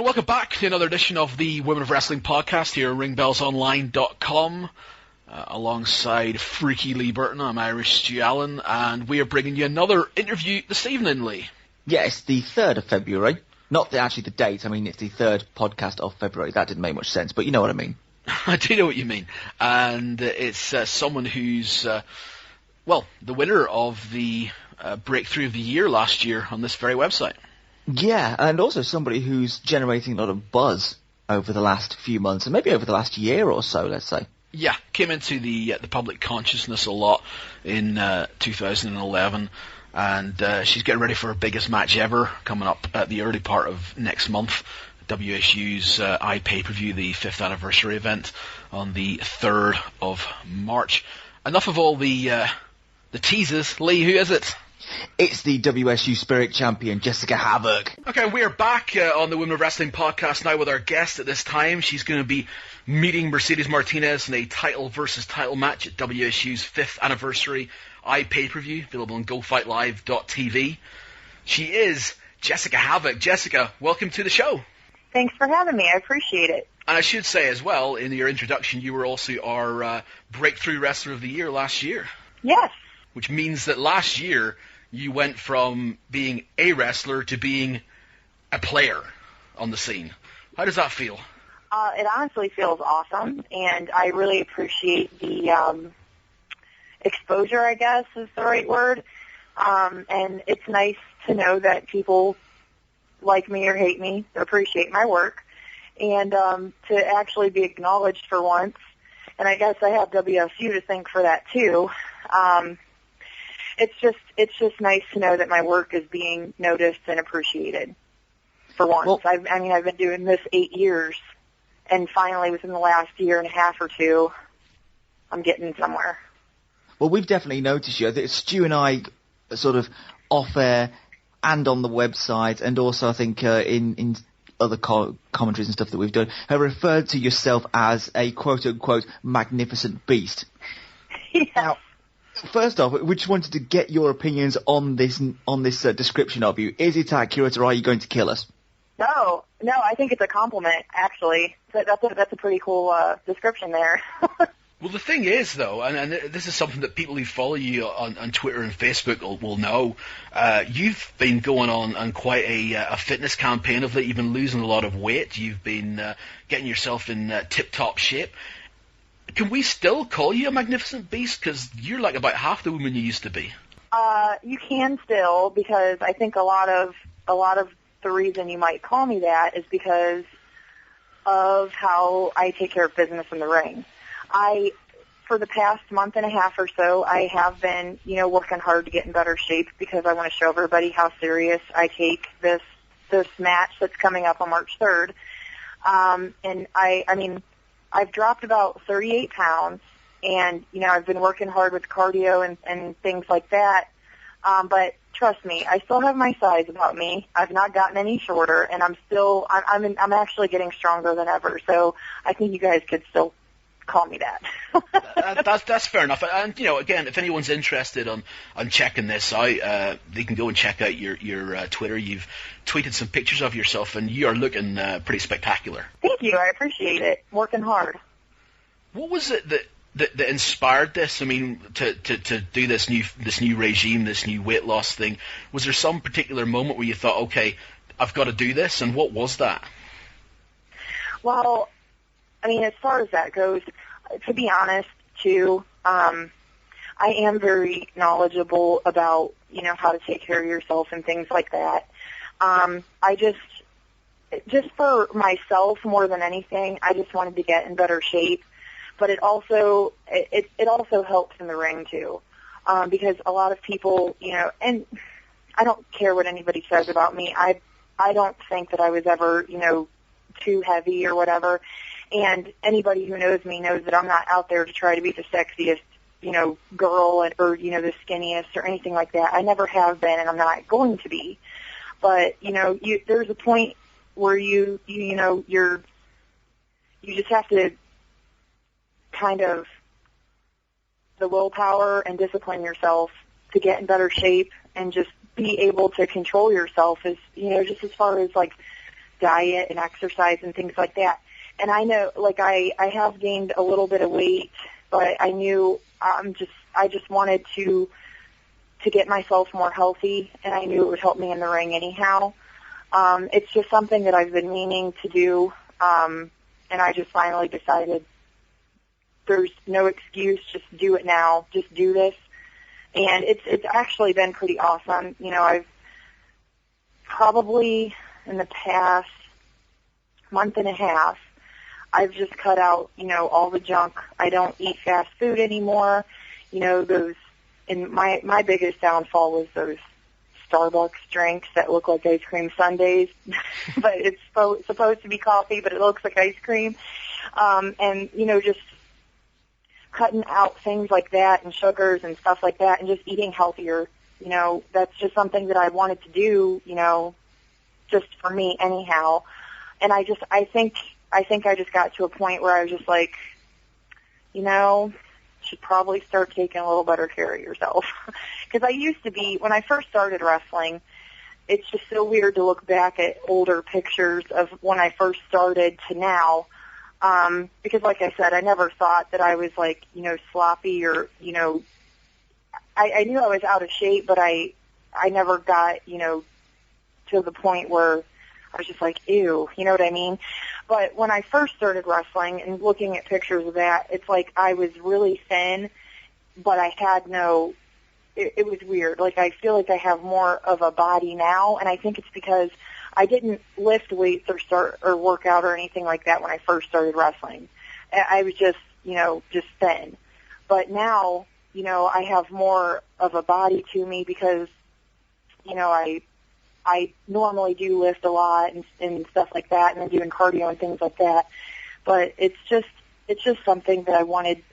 welcome back to another edition of the Women of Wrestling podcast here at ringbellsonline.com. Alongside Freaky Lee Burton, I'm Irish Stu Allen, and we are bringing you another interview this evening, Lee. Yeah, it's the 3rd of February. Not actually the date, I mean it's the 3rd podcast of February. That didn't make much sense, but you know what I mean. I do know what you mean. And it's someone who's, the winner of the Breakthrough of the Year last year on this very website. Yeah, and also somebody who's generating a lot of buzz over the last few months, and maybe over the last year or so, let's say. Yeah, came into the public consciousness a lot in 2011, and she's getting ready for her biggest match ever coming up at the early part of next month. WSU's iPPV, the 5th anniversary event on the 3rd of March. Enough of all the teasers. Lee, who is it? It's the WSU Spirit Champion, Jessicka Havok. Okay, we are back on the Women of Wrestling podcast now with our guest at this time. She's going to be meeting Mercedes Martinez in a title versus title match at WSU's 5th anniversary iPay-per-view, available on GoFightLive.tv. She is Jessicka Havok. Jessicka, welcome to the show. Thanks for having me. I appreciate it. And I should say as well, in your introduction, you were also our Breakthrough Wrestler of the Year last year. Yes. Which means that last year you went from being a wrestler to being a player on the scene. How does that feel? It honestly feels awesome, and I really appreciate the exposure, I guess is the right word. And it's nice to know that people like me or hate me, appreciate my work, and to actually be acknowledged for once. And I guess I have WSU to thank for that too. It's just nice to know that my work is being noticed and appreciated for once. Well, I've been doing this 8 years, and finally within the last year and a half or two, I'm getting somewhere. Well, we've definitely noticed you. I think Stu and I, sort of off-air and on the website, and also I think in other commentaries and stuff that we've done, have referred to yourself as a quote-unquote magnificent beast. Yeah. Now, first off, we just wanted to get your opinions on this description of you. Is it accurate, or are you going to kill us? No, I think it's a compliment, actually. That's a pretty cool description there. Well, the thing is, though, and this is something that people who follow you on Twitter and Facebook will know, you've been going on quite a fitness campaign of late. You've been losing a lot of weight. You've been getting yourself in tip-top shape. Can we still call you a magnificent beast? Because you're like about half the woman you used to be. You can still, because I think a lot of the reason you might call me that is because of how I take care of business in the ring. For the past month and a half or so, I have been, working hard to get in better shape because I want to show everybody how serious I take this match that's coming up on March 3rd. And I've dropped about 38 pounds, and, I've been working hard with cardio and things like that. But trust me, I still have my size about me. I've not gotten any shorter, and I'm actually getting stronger than ever. So I think you guys could still call me that. That's fair enough. And, again, if anyone's interested on checking this out, they can go and check out your Twitter. You've tweeted some pictures of yourself, and you are looking pretty spectacular. Thank you. I appreciate it. Working hard. What was it that inspired this? I mean, to do this new regime, this new weight loss thing. Was there some particular moment where you thought, okay, I've got to do this, and what was that? Well, as far as that goes, to be honest, too, I am very knowledgeable about, how to take care of yourself and things like that. I just for myself more than anything, I just wanted to get in better shape. But it also helps in the ring too, because a lot of people, and I don't care what anybody says about me. I don't think that I was ever, too heavy or whatever. And anybody who knows me knows that I'm not out there to try to be the sexiest, girl or the skinniest or anything like that. I never have been, and I'm not going to be. But there's a point where you just have to kind of the willpower and discipline yourself to get in better shape and just be able to control yourself just as far as like diet and exercise and things like that. And I know, like, I have gained a little bit of weight, but I knew I just wanted to get myself more healthy, and I knew it would help me in the ring anyhow. It's just something that I've been meaning to do, and I just finally decided there's no excuse, just do it now, just do this. And it's actually been pretty awesome. You know, I've probably in the past month and a half, I've just cut out, you know, all the junk. I don't eat fast food anymore. You know, and my biggest downfall was those Starbucks drinks that look like ice cream sundaes, but it's supposed to be coffee, but it looks like ice cream. And, you know, just cutting out things like that and sugars and stuff like that and just eating healthier. You know, that's just something that I wanted to do, you know, just for me anyhow. And I think I just got to a point where I was just like, you know, should probably start taking a little better care of yourself. Because I used to be, when I first started wrestling, it's just so weird to look back at older pictures of when I first started to now. Because like I said, I never thought that I was like, you know, sloppy or, you know, I knew I was out of shape, but I never got, you know, to the point where I was just like, ew, you know what I mean? But when I first started wrestling and looking at pictures of that, it's like I was really thin, but I had it was weird. Like I feel like I have more of a body now, and I think it's because I didn't lift weights or work out or anything like that when I first started wrestling. I was just, you know, just thin. But now, you know, I have more of a body to me because, you know, I normally do lift a lot and stuff like that, and I'm doing cardio and things like that. But it's just something that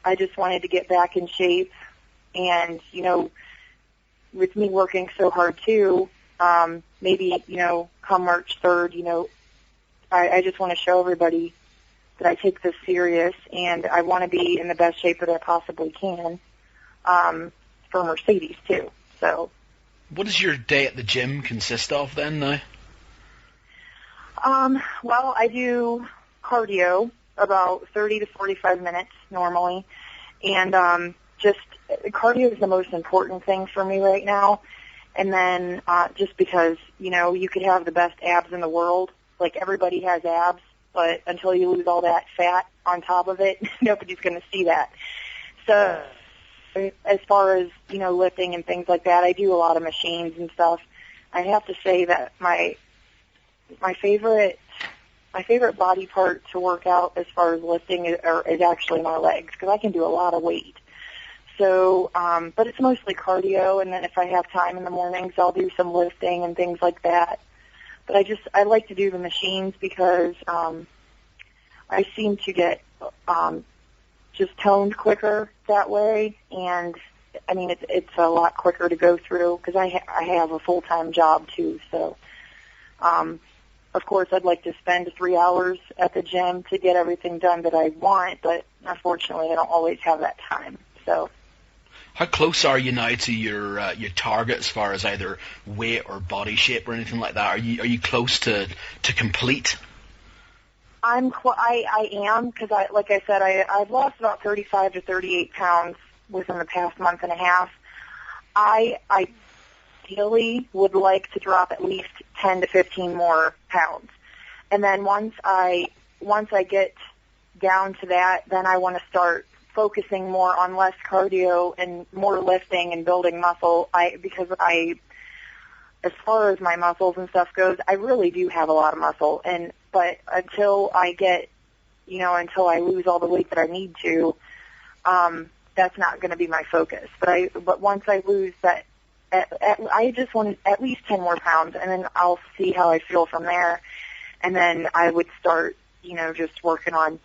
I just wanted to get back in shape. And, you know, with me working so hard too, maybe, you know, come March 3rd, you know, I just want to show everybody that I take this serious, and I want to be in the best shape that I possibly can, for Mercedes too. So. What does your day at the gym consist of then now? Well, I do cardio about 30 to 45 minutes normally, and just cardio is the most important thing for me right now. And then just because, you know, you could have the best abs in the world, like everybody has abs, but until you lose all that fat on top of it, nobody's going to see that. So as far as, you know, lifting and things like that, I do a lot of machines and stuff. I have to say that my favorite body part to work out as far as lifting is actually my legs, because I can do a lot of weight. So, but it's mostly cardio, and then if I have time in the mornings, I'll do some lifting and things like that. But I like to do the machines because I seem to get just toned quicker that way, and I mean it's a lot quicker to go through because I have a full-time job too. So, of course, I'd like to spend 3 hours at the gym to get everything done that I want, but unfortunately, I don't always have that time. So. How close are you now to your target as far as either weight or body shape or anything like that? Are you close to complete? I am, because like I said, I've lost about 35 to 38 pounds within the past month and a half. I ideally would like to drop at least 10 to 15 more pounds, and then once I get down to that, then I want to start focusing more on less cardio and more lifting and building muscle. Because as far as my muscles and stuff goes, I really do have a lot of muscle, but until I lose all the weight that I need to, that's not going to be my focus. But once I lose that, I just want at least 10 more pounds, and then I'll see how I feel from there. And then I would start, you know, just working on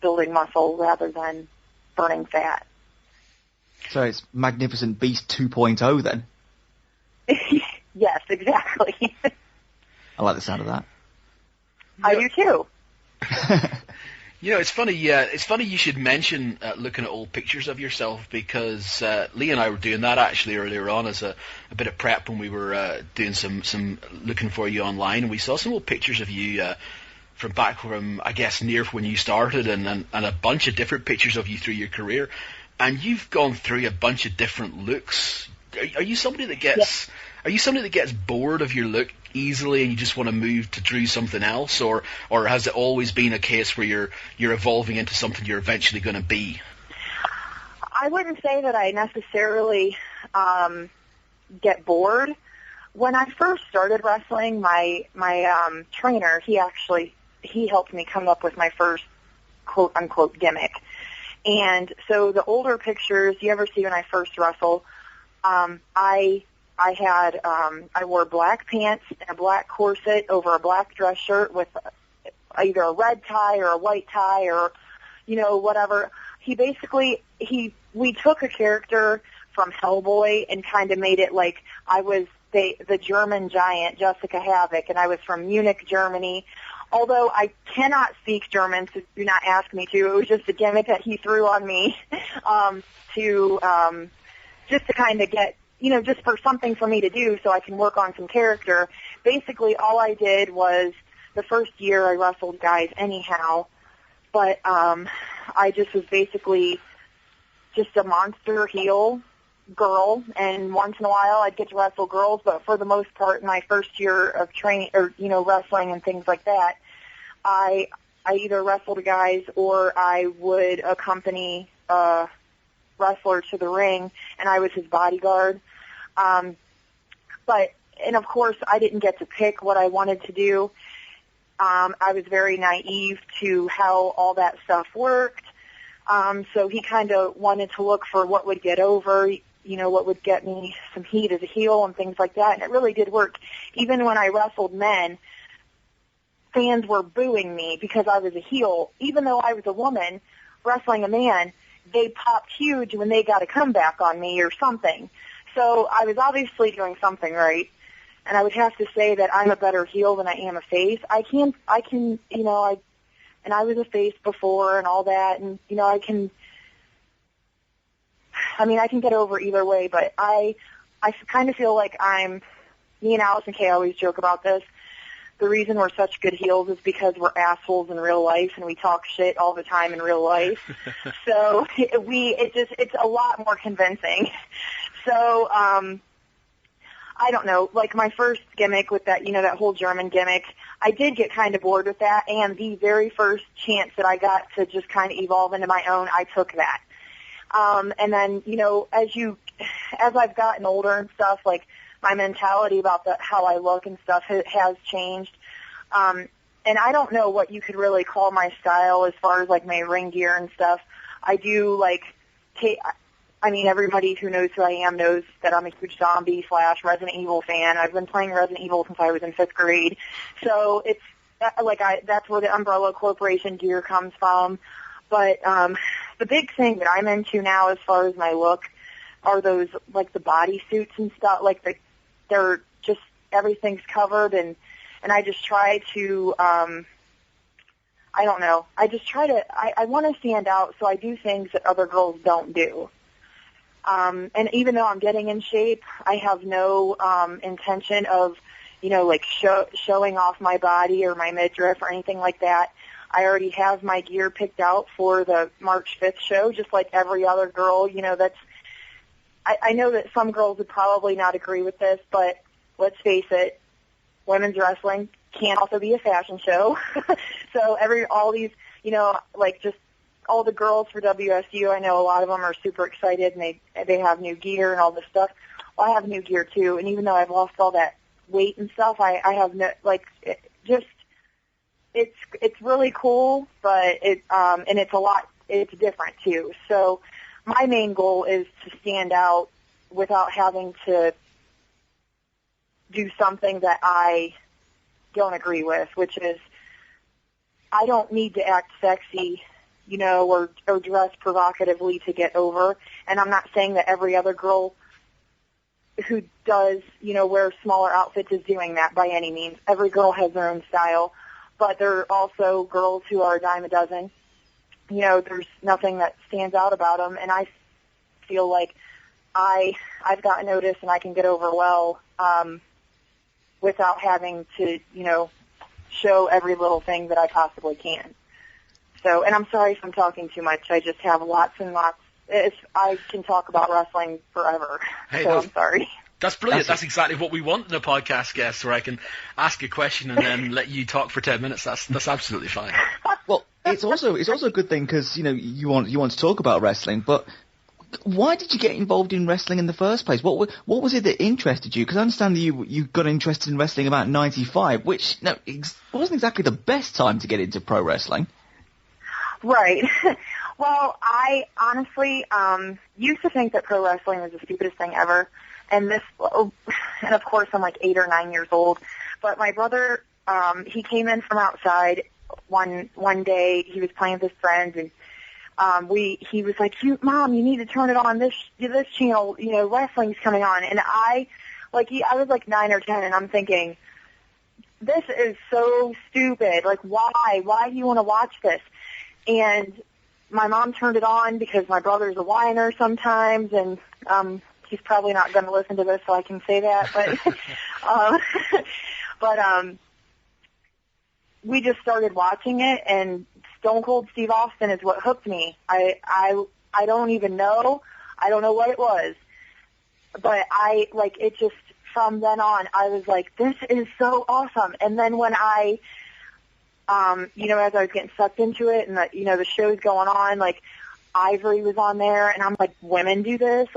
building muscle rather than burning fat. So it's Magnificent Beast 2.0 then? Yes, exactly. I like the sound of that. I do too. You know, it's funny. It's funny you should mention looking at old pictures of yourself, because Lee and I were doing that actually earlier on as a bit of prep when we were doing some looking for you online, and we saw some old pictures of you from back from, I guess, near when you started, and a bunch of different pictures of you through your career, and you've gone through a bunch of different looks. Are you somebody that gets? Yeah. Are you somebody that gets bored of your look easily and you just want to move to do something else, or has it always been a case where you're evolving into something you're eventually going to be? I wouldn't say that I necessarily get bored. When I first started wrestling, my trainer, he helped me come up with my first quote unquote gimmick. And so the older pictures you ever see when I first wrestle, I wore black pants and a black corset over a black dress shirt with either a red tie or a white tie or, whatever. We took a character from Hellboy and kind of made it like I was the German giant, Jessicka Havok, and I was from Munich, Germany. Although I cannot speak German, so do not ask me to. It was just a gimmick that he threw on me just to kind of get, just for something for me to do so I can work on some character. Basically, all I did was the first year I wrestled guys anyhow, but I just was basically just a monster heel girl, and once in a while I'd get to wrestle girls, but for the most part in my first year of training or, wrestling and things like that, I either wrestled guys or I would accompany a wrestler to the ring, and I was his bodyguard. And of course, I didn't get to pick what I wanted to do. I was very naive to how all that stuff worked. So he kind of wanted to look for what would get over, what would get me some heat as a heel and things like that. And it really did work. Even when I wrestled men, fans were booing me because I was a heel. Even though I was a woman wrestling a man, they popped huge when they got a comeback on me or something. So I was obviously doing something right, and I would have to say that I'm a better heel than I am a face. I can, and I was a face before and all that, and, I can get over either way, but I kind of feel like me and Allysin Kay always joke about this. The reason we're such good heels is because we're assholes in real life and we talk shit all the time in real life. So it's a lot more convincing. So, I don't know, like my first gimmick with that, that whole German gimmick, I did get kind of bored with that, and the very first chance that I got to just kind of evolve into my own, I took that. And then, as I've gotten older and stuff, like my mentality about how I look and stuff has changed. And I don't know what you could really call my style as far as like my ring gear and stuff. I do everybody who knows who I am knows that I'm a huge zombie / Resident Evil fan. I've been playing Resident Evil since I was in 5th grade. So it's that's where the Umbrella Corporation gear comes from. But the big thing that I'm into now as far as my look are those, like the body suits and stuff, they're just, everything's covered, and I just try to, I want to stand out, so I do things that other girls don't do. And even though I'm getting in shape, I have no intention of, showing off my body or my midriff or anything like that. I already have my gear picked out for the March 5th show, just like every other girl. I know that some girls would probably not agree with this, but let's face it, women's wrestling can also be a fashion show. So all these, just all the girls for WSU, I know a lot of them are super excited, and they have new gear and all this stuff. Well, I have new gear too, and even though I've lost all that weight and stuff, I have no, it's really cool, but and it's different too. So my main goal is to stand out without having to do something that I don't agree with, which is I don't need to act sexy, or dress provocatively to get over. And I'm not saying that every other girl who does, wear smaller outfits is doing that by any means. Every girl has their own style. But there are also girls who are a dime a dozen, there's nothing that stands out about them, and I feel like I've got notice and I can get over well without having to, show every little thing that I possibly can. So, and I'm sorry if I'm talking too much. I just have lots and lots. I can talk about wrestling forever. Hey, so I'm sorry. That's brilliant. That's exactly what we want in a podcast guest, where I can ask a question and then let you talk for 10 minutes. That's absolutely fine. Well, it's also a good thing because you want to talk about wrestling, but why did you get involved in wrestling in the first place? What was it that interested you? Because I understand that you got interested in wrestling about 95, which wasn't exactly the best time to get into pro wrestling. Right. Well, I honestly used to think that pro wrestling was the stupidest thing ever. And of course I'm like 8 or 9 years old. But my brother, he came in from outside one day. He was playing with his friends, and he was like, Mom, you need to turn it on this channel. Wrestling's coming on. And I was like 9 or 10, and I'm thinking, this is so stupid. Like, why? Why do you want to watch this? And my mom turned it on because my brother's a whiner sometimes, and he's probably not going to listen to this, so I can say that. But we just started watching it, and Stone Cold Steve Austin is what hooked me. I don't even know. I don't know what it was, but it just, from then on, I was like, this is so awesome. And then when as I was getting sucked into it, and the show's going on, like Ivory was on there, and I'm like, women do this,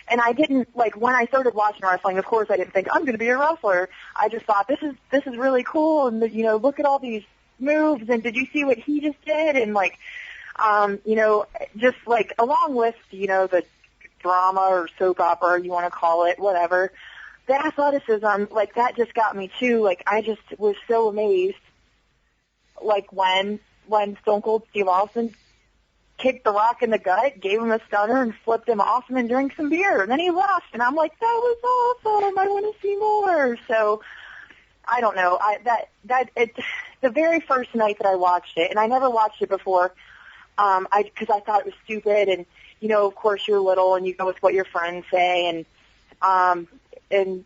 and I didn't, when I started watching wrestling, of course I didn't think I'm going to be a wrestler. I just thought, this is really cool, and look at all these moves, and did you see what he just did? And just along with the drama or soap opera, you want to call it, whatever, the athleticism, that just got me too. I just was so amazed. When Stone Cold Steve Austin kicked The Rock in the gut, gave him a stunner, and flipped him off and then drank some beer. And then he left, and I'm like, that was awesome. I want to see more. So, I don't know. The very first night that I watched it, and I never watched it before, because I thought it was stupid, and, of course you're little, and you go with what your friends say, and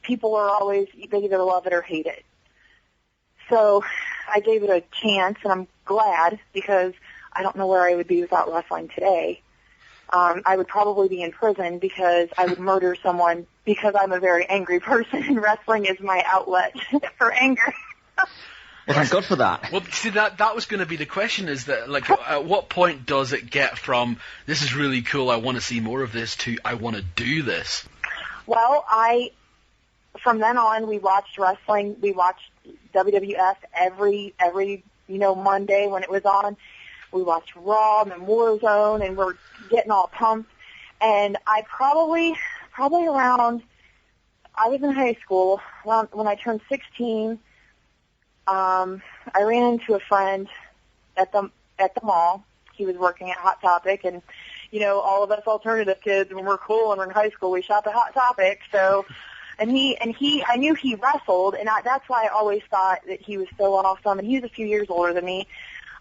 people are always, they either love it or hate it. So I gave it a chance, and I'm glad, because I don't know where I would be without wrestling today. I would probably be in prison because I would murder someone because I'm a very angry person, and wrestling is my outlet for anger. Well, thank God for that. Well, see, that was going to be the question, is that, at what point does it get from, this is really cool, I want to see more of this, to, I want to do this? Well, from then on, we watched wrestling. We watched WWF every Monday when it was on. We watched Raw and then Warzone, and we're getting all pumped. And I probably around, I was in high school when I turned 16. I ran into a friend at the mall. He was working at Hot Topic, and all of us alternative kids, when we're cool and we're in high school, we shop at Hot Topic. So, I knew he wrestled, and that's why I always thought that he was so awesome. And he was a few years older than me.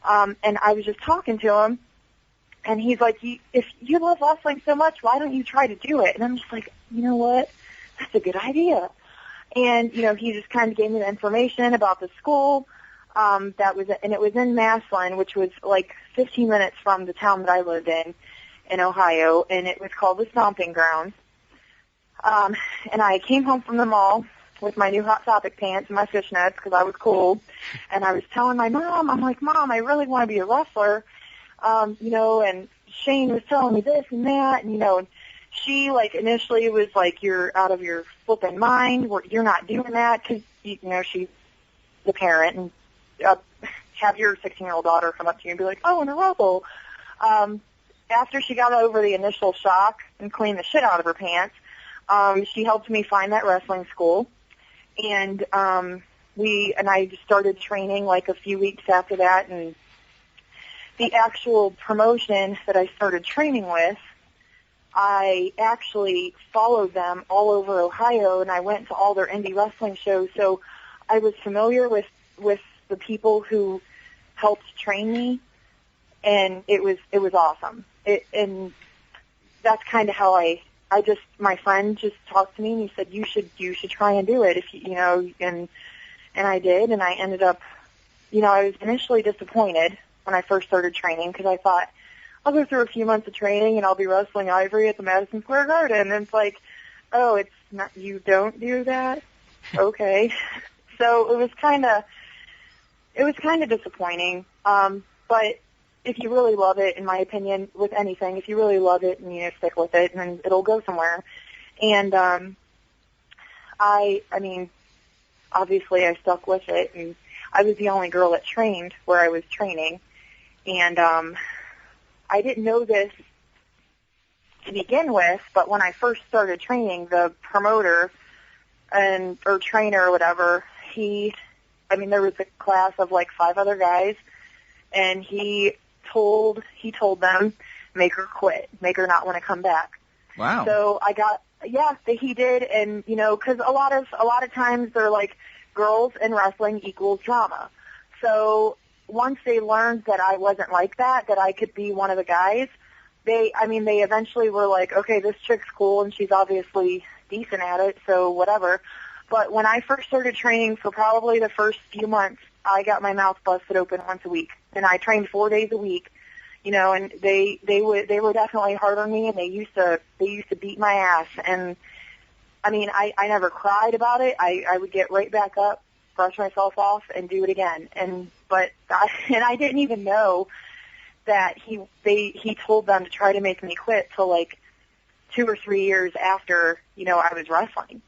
And I was just talking to him, and he's like, if you love wrestling so much, why don't you try to do it? And I'm just like, you know what? That's a good idea. And, he just kind of gave me the information about the school, and it was in Massillon, which was 15 minutes from the town that I lived in Ohio, and it was called the Stomping Grounds. And I came home from the mall with my new Hot Topic pants and my fishnets because I was cold, and I was telling my mom, I'm like, Mom, I really want to be a wrestler, and Shane was telling me this and that, and she initially was like, you're out of your flipping mind, you're not doing that, because she's the parent, and have your 16-year-old daughter come up to you and be like, oh, and a wrestle. After she got over the initial shock and cleaned the shit out of her pants, she helped me find that wrestling school, and I started training a few weeks after that, and the actual promotion that I started training with, I actually followed them all over Ohio, and I went to all their indie wrestling shows, so I was familiar with the people who helped train me, and it was awesome. And that's kind of how my friend just talked to me and he said, you should try and do it if you know, and I did, and I ended up, you know, I was initially disappointed when I first started training because I thought, I'll go through a few months of training and I'll be wrestling Ivory at the Madison Square Garden. And it's like, oh, it's not, you don't do that? Okay. So it was kind of disappointing. But if you really love it, in my opinion, with anything, if you really love it and you stick with it, then it'll go somewhere. And I mean, obviously I stuck with it, and I was the only girl that trained where I was training. And I didn't know this to begin with, but when I first started training, the promoter or trainer or whatever, there was a class of like 5 other guys, and he told them, make her quit, make her not want to come back. Wow. So he did, and you know, because a lot of times they're like, girls in wrestling equals drama. So once they learned that I wasn't like that I could be one of the guys, they eventually were like, okay, this chick's cool and she's obviously decent at it, so whatever. But when I first started training, for probably the first few months, I got my mouth busted open once a week, and I trained 4 days a week, you know, and they were definitely hard on me, and they used to beat my ass. And I mean, I never cried about it. I would get right back up, brush myself off, and do it again. But I didn't even know that he told them to try to make me quit till like 2 or 3 years after, you know, I was wrestling.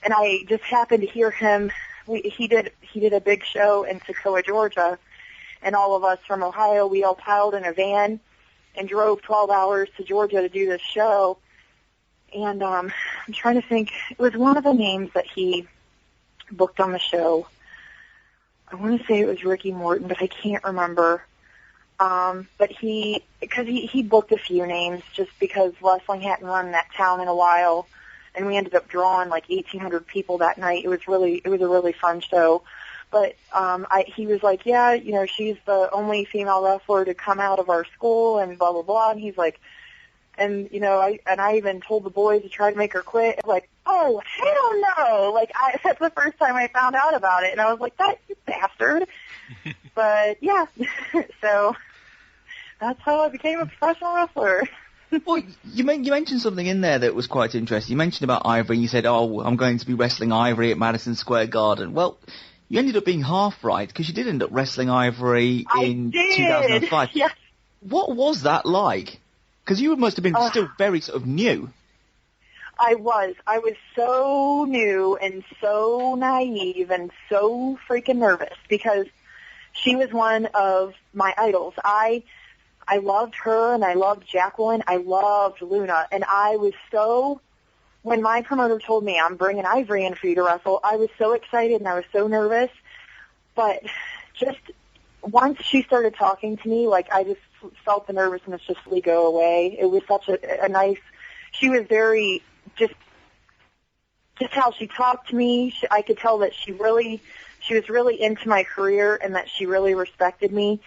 And I just happened to hear him. He did a big show in Toccoa, Georgia, and all of us from Ohio, we all piled in a van and drove 12 hours to Georgia to do this show. And I'm trying to think. It was one of the names that he booked on the show. I want to say it was Ricky Morton, but I can't remember. But he booked a few names just because wrestling hadn't run in that town in a while, and we ended up drawing like 1,800 people that night. It was a really fun show. But he was like, yeah, you know, she's the only female wrestler to come out of our school, and blah blah blah. And he's like, and you know, I even told the boys to try to make her quit. Like, oh hell no! Like that's the first time I found out about it, and I was like, that you bastard. But yeah, so that's how I became a professional wrestler. Well, you mentioned something in there that was quite interesting. You mentioned about Ivory, and you said, oh, I'm going to be wrestling Ivory at Madison Square Garden. Well, you ended up being half right, because you did end up wrestling Ivory in 2005. Yes. What was that like? Because you must have been still very sort of new. I was so new and so naive and so freaking nervous, because she was one of my idols. I loved her, and I loved Jacqueline. I loved Luna, and I was so, when my promoter told me I'm bringing Ivory in for you to wrestle, I was so excited and I was so nervous. But just once she started talking to me, like, I just felt the nervousness just go away. It was such a nice, she was very, just how she talked to me, I could tell that she was really into my career and that she really respected me.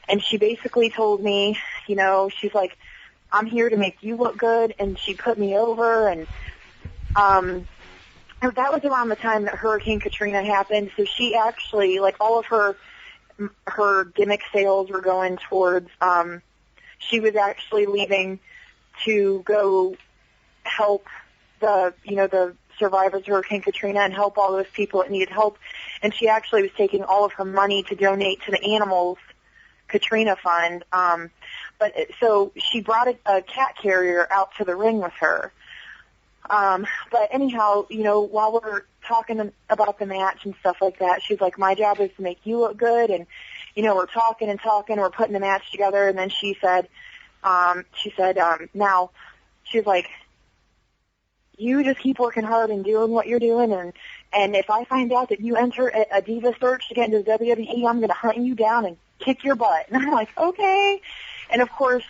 And she basically told me, you know, she's like, I'm here to make you look good, and she put me over, and that was around the time that Hurricane Katrina happened, so she actually, like, all of her gimmick sales were going towards, she was actually leaving to go help the survivors of Hurricane Katrina and help all those people that needed help, and she actually was taking all of her money to donate to the animals Katrina fund, so she brought a cat carrier out to the ring with her. But anyhow, you know, while we're talking about the match and stuff like that, she's like, my job is to make you look good, and, you know, we're talking, we're putting the match together, and then she said, now, she's like, you just keep working hard and doing what you're doing, and if I find out that you enter a diva search to get into the WWE, I'm going to hunt you down and kick your butt. And I'm like, okay. And of course,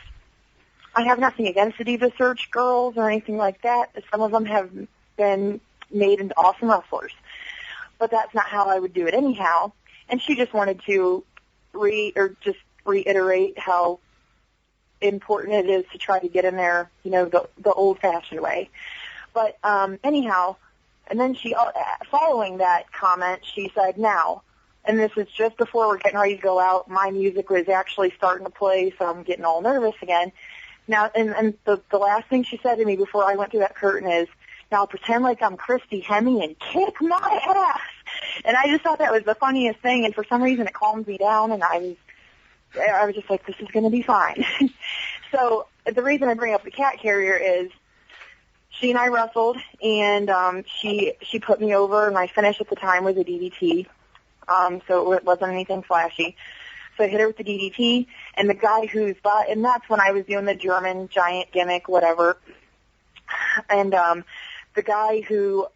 I have nothing against the diva search girls or anything like that. Some of them have been made into awesome wrestlers. But that's not how I would do it anyhow. And she just wanted to reiterate how important it is to try to get in there, the old-fashioned way. But anyhow, and then she, following that comment, she said, now, and this is just before we're getting ready to go out, my music was actually starting to play, so I'm getting all nervous again. Now, and the last thing she said to me before I went through that curtain is, now pretend like I'm Christy Hemme and kick my ass. And I just thought that was the funniest thing, and for some reason it calmed me down, and I was just like, this is going to be fine. So the reason I bring up the cat carrier is she and I wrestled, and she put me over, and my finish at the time was a DDT, so it wasn't anything flashy. So I hit her with the DDT, and the guy and that's when I was doing the German giant gimmick, whatever. And the guy who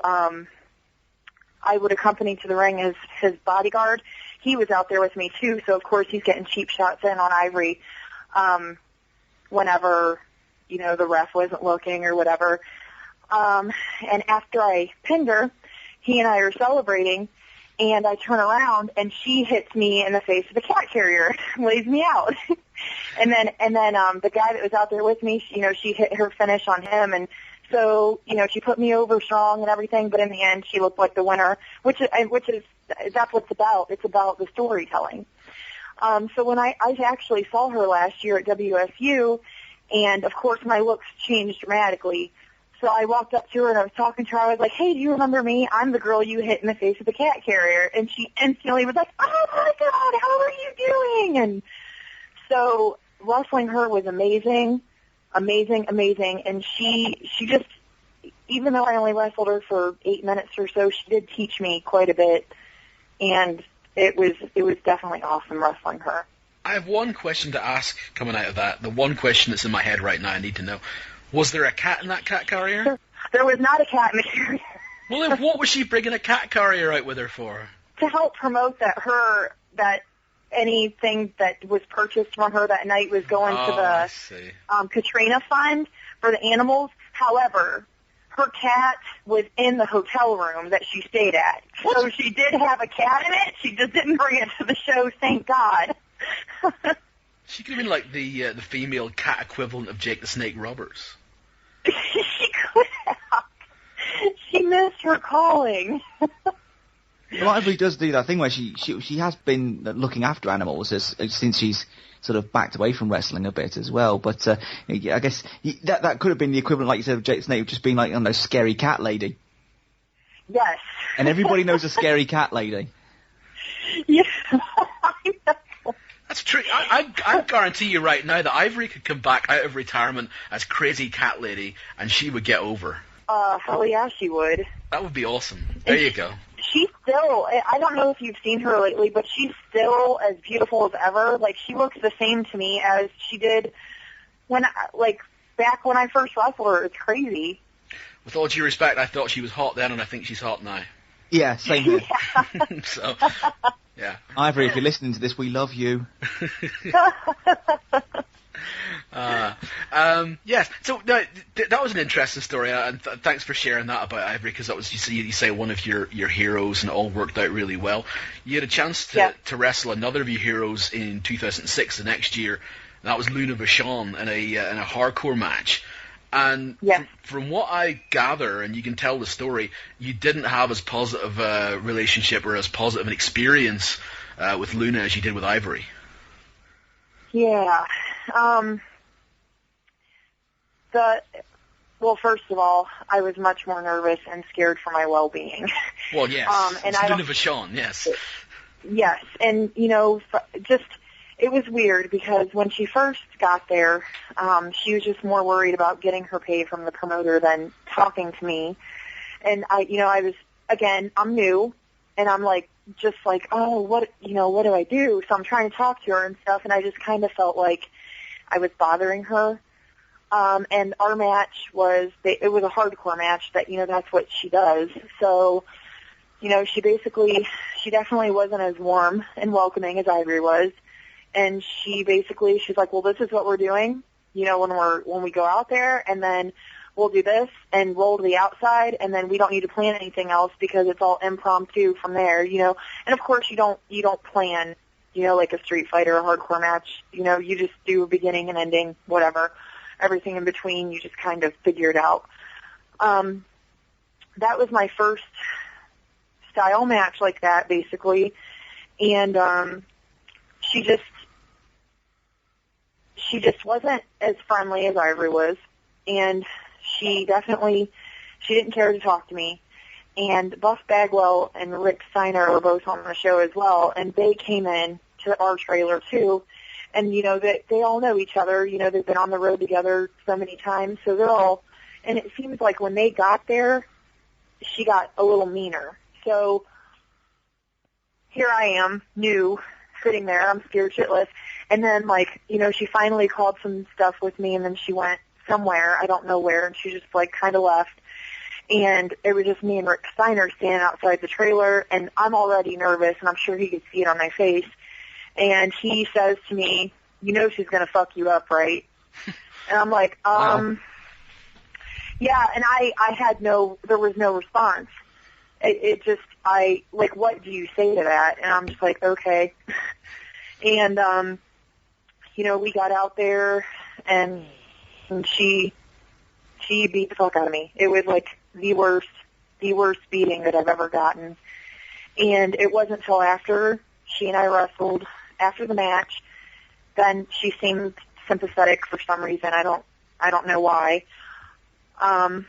I would accompany to the ring as his bodyguard, he was out there with me too, so of course he's getting cheap shots in on Ivory whenever, the ref wasn't looking or whatever. And after I pinned her, he and I are celebrating, and I turn around, and she hits me in the face with a cat carrier, lays me out. and then the guy that was out there with me, she hit her finish on him, and so, she put me over strong and everything, but in the end, she looked like the winner, which is that's what it's about. It's about the storytelling. So when I actually saw her last year at WSU, and of course my looks changed dramatically. So I walked up to her and I was talking to her. I was like, hey, do you remember me? I'm the girl you hit in the face with the cat carrier. And she instantly was like, oh my God, how are you doing? And so wrestling her was amazing. And she just, even though I only wrestled her for 8 minutes or so, she did teach me quite a bit, and it was definitely awesome wrestling her. I have one question to ask coming out of that. The one question that's in my head right now I need to know. Was there a cat in that cat carrier? There was not a cat in the carrier. Well, then what was she bringing a cat carrier out with her for? To help promote that anything that was purchased from her that night was going to the Katrina Fund for the animals. However, her cat was in the hotel room that she stayed at. What? So she did have a cat in it. She just didn't bring it to the show, thank God. She could have been like the female cat equivalent of Jake the Snake Roberts. She could have. She missed her calling. Well, Ivory does do that thing where she has been looking after animals since she's sort of backed away from wrestling a bit as well. But I guess that could have been the equivalent, like you said, of Jake the Snake, just being like, I don't know, scary cat lady. Yes. And everybody knows a scary cat lady. Yeah, I know. That's true. I guarantee you right now that Ivory could come back out of retirement as crazy cat lady, and she would get over. Hell yeah, she would. That would be awesome. There you go. She's still, I don't know if you've seen her lately, but she's still as beautiful as ever. Like, she looks the same to me as she did back when I first wrestled her. It's crazy. With all due respect, I thought she was hot then, and I think she's hot now. Yeah, same here. Yeah. So, yeah. Ivory, if you're listening to this, we love you. Yes. So that was an interesting story, and thanks for sharing that about Ivory, because that was you say one of your heroes, and it all worked out really well. You had a chance to wrestle another of your heroes in 2006, the next year, and that was Luna Vachon in a hardcore match. And from what I gather, and you can tell the story, you didn't have as positive a relationship or as positive an experience with Luna as you did with Ivory. Yeah. Well, first of all, I was much more nervous and scared for my well-being. Well, yes. And Luna Vachon, yes. Yes, and, it was weird because when she first got there, she was just more worried about getting her pay from the promoter than talking to me. And I was, again, I'm new, and I'm oh, what do I do? So I'm trying to talk to her and stuff, and I just kind of felt like I was bothering her. And our match it was a hardcore match that, that's what she does. So, she definitely wasn't as warm and welcoming as Ivory was. And she's like, well, this is what we're doing, when we go out there. And then we'll do this and roll to the outside, and then we don't need to plan anything else because it's all impromptu from there, you know. And of course, you don't plan, you know, like a street fight or a hardcore match. You know, you just do a beginning and ending, whatever. Everything in between, you just kind of figure it out. That was my first style match like that, basically. And she just wasn't as friendly as Ivory was, and she didn't care to talk to me. And Buff Bagwell and Rick Steiner were both on the show as well, and they came in to our trailer too. And, you know, they all know each other. You know, they've been on the road together so many times, so they're all, and it seems like when they got there, she got a little meaner. So here I am, new, sitting there, I'm scared shitless. And then, like, you know, she finally called some stuff with me, and then she went somewhere, I don't know where, and she just, like, kind of left. And it was just me and Rick Steiner standing outside the trailer, and I'm already nervous, and I'm sure he could see it on my face. And he says to me, you know she's going to fuck you up, right? And I'm like, Wow. Yeah, and there was no response. It just, like, what do you say to that? And I'm just like, okay. And, you know, we got out there, and she beat the fuck out of me. It was, like, the worst beating that I've ever gotten. And it wasn't until after she and I wrestled, after the match, then she seemed sympathetic for some reason. I don't know why. And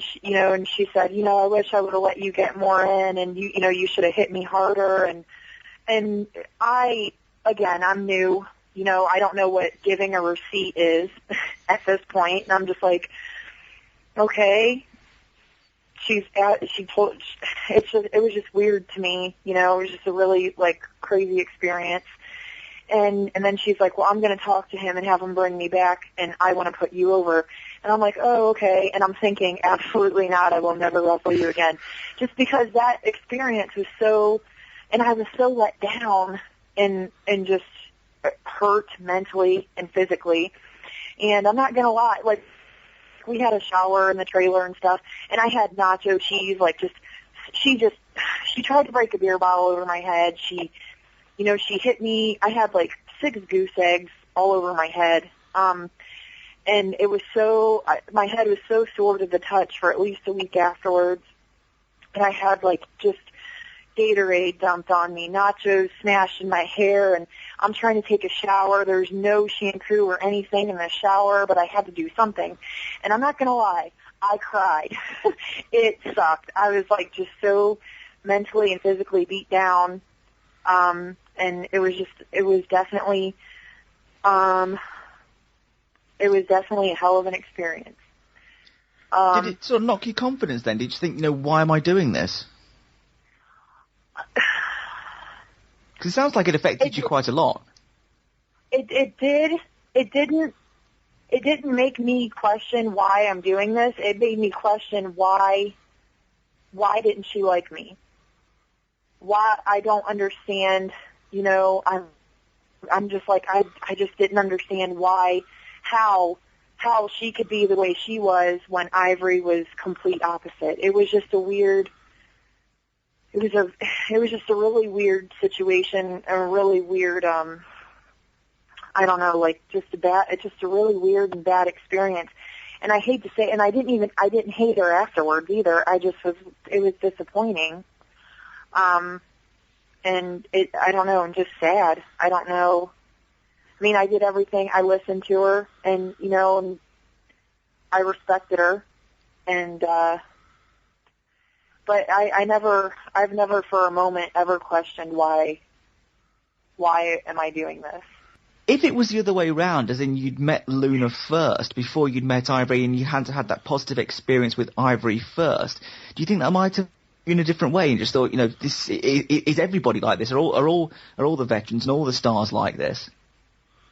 she, you know, and she said, you know, I wish I would have let you get more in, and you know, you should have hit me harder. And I'm new, you know, I don't know what giving a receipt is at this point, and I'm just like, okay. It was just weird to me, you know, it was just a really, like, crazy experience. And then she's like, well, I'm going to talk to him and have him bring me back, and I want to put you over. And I'm like, oh, okay. And I'm thinking, absolutely not, I will never wrestle you again. Just because that experience was so, and I was so let down and just hurt mentally and physically. And I'm not going to lie, like, we had a shower in the trailer and stuff, and I had nacho cheese, like, she tried to break a beer bottle over my head. She hit me. I had, like, 6 goose eggs all over my head. And it was my head was so sore to the touch for at least a week afterwards. And I had, like, just Gatorade dumped on me, nachos smashed in my hair, and I'm trying to take a shower. There's no shampoo or anything in the shower, but I had to do something. And I'm not going to lie, I cried. It sucked. I was, like, just so mentally and physically beat down. And it was definitely a hell of an experience. Did it sort of knock your confidence then? Did you think, you know, why am I doing this? Because it sounds like it affected you quite a lot. It did. It didn't make me question why I'm doing this. It made me question why didn't she like me? Why, I don't understand, you know, I'm just like, I just didn't understand how she could be the way she was when Ivory was complete opposite. It was just a weird, it was just a really weird situation, a really weird, I don't know, like, it's just a really weird and bad experience. And I hate to say, and I didn't hate her afterwards either. It was disappointing. And I don't know, I'm just sad. I don't know. I mean, I did everything. I listened to her, and, you know, and I respected her, and, but I've never for a moment ever questioned why am I doing this? If it was the other way around, as in you'd met Luna first before you'd met Ivory, and you hadn't had that positive experience with Ivory first, do you think that might have been a different way and just thought, you know, this is everybody like this? Are all the veterans and all the stars like this?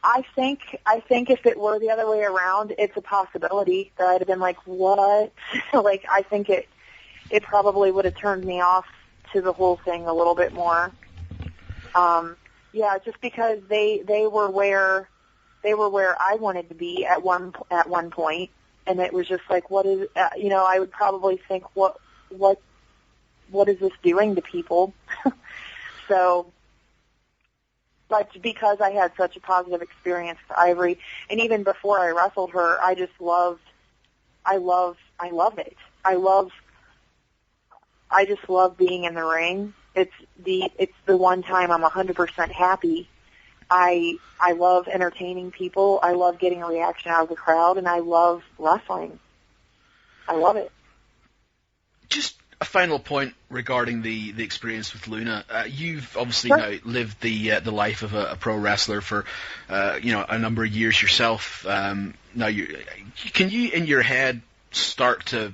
I think if it were the other way around, it's a possibility that I'd have been like, what? Like, I think it probably would have turned me off to the whole thing a little bit more. Yeah, just because they were where I wanted to be at one point, and it was just like, what is, I would probably think, what is this doing to people? So, but because I had such a positive experience with Ivory, and even before I wrestled her, I just love it. I just love being in the ring. It's the one time I'm 100% happy. I love entertaining people. I love getting a reaction out of the crowd, and I love wrestling. I love it. Just a final point regarding the experience with Luna. You've obviously now lived the life of a pro wrestler for a number of years yourself. Now, can you in your head start to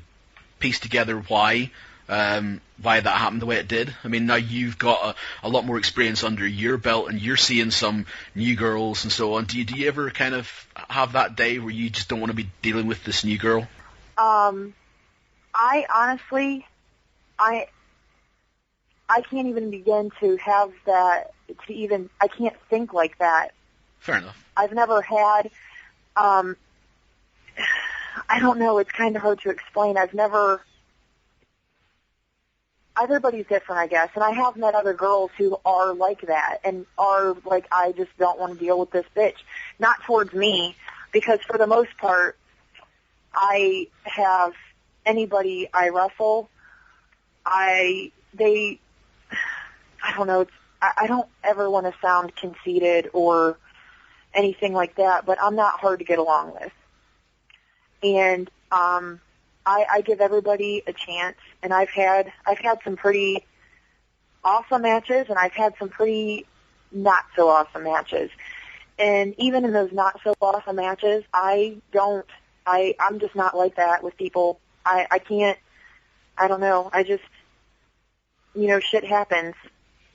piece together why that happened the way it did? I mean, now you've got a lot more experience under your belt, and you're seeing some new girls and so on. Do you ever kind of have that day where you just don't want to be dealing with this new girl? I honestly, I can't even begin to have that, I can't think like that. Fair enough. I've never had, I don't know, it's kind of hard to explain. Everybody's different, I guess, and I have met other girls who are like that and are like, I just don't want to deal with this bitch. Not towards me, because for the most part, I have anybody I wrestle, I don't know, I don't ever want to sound conceited or anything like that, but I'm not hard to get along with. And I give everybody a chance, and I've had some pretty awesome matches, and I've had some pretty not so awesome matches. And even in those not so awesome matches, I'm just not like that with people. I can't, I don't know, I just, shit happens.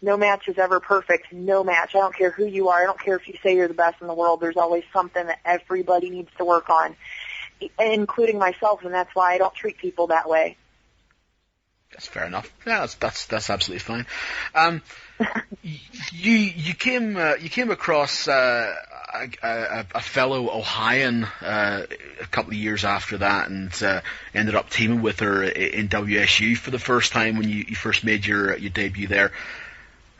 No match is ever perfect. No match. I don't care who you are. I don't care if you say you're the best in the world. There's always something that everybody needs to work on, including myself, and that's why I don't treat people that way. That's fair enough. Yeah, that's absolutely fine. You came across a fellow Ohioan a couple of years after that, and ended up teaming with her in WSU for the first time when you first made your debut there.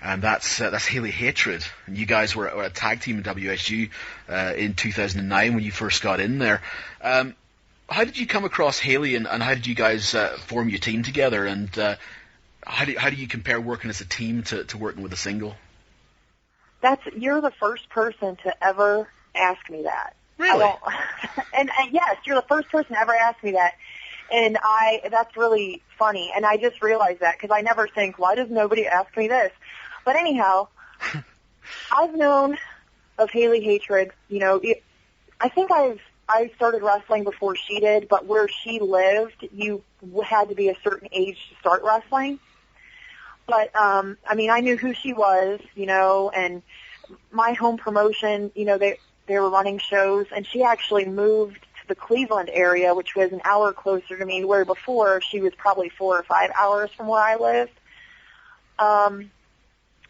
And that's Hailey Hatred. And you guys were a tag team in WSU in 2009 when you first got in there. How did you come across Hailey, and how did you guys form your team together? And how do you compare working as a team to working with a single? You're the first person to ever ask me that. Really? And yes, you're the first person to ever ask me that. And that's really funny. And I just realized that because I never think, why does nobody ask me this? But anyhow, I've known of Hailey Hatred. I think I started wrestling before she did, but where she lived, you had to be a certain age to start wrestling. But, I knew who she was, and my home promotion, they were running shows, and she actually moved to the Cleveland area, which was an hour closer to me, where before she was probably 4 or 5 hours from where I lived.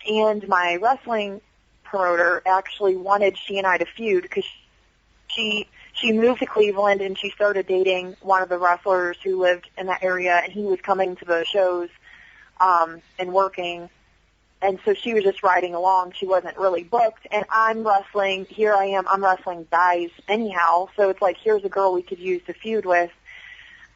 And my wrestling promoter actually wanted she and I to feud because she moved to Cleveland and she started dating one of the wrestlers who lived in that area, and he was coming to the shows and working. And so she was just riding along. She wasn't really booked. And I'm wrestling. Here I am. I'm wrestling guys anyhow. So it's like, here's a girl we could use to feud with.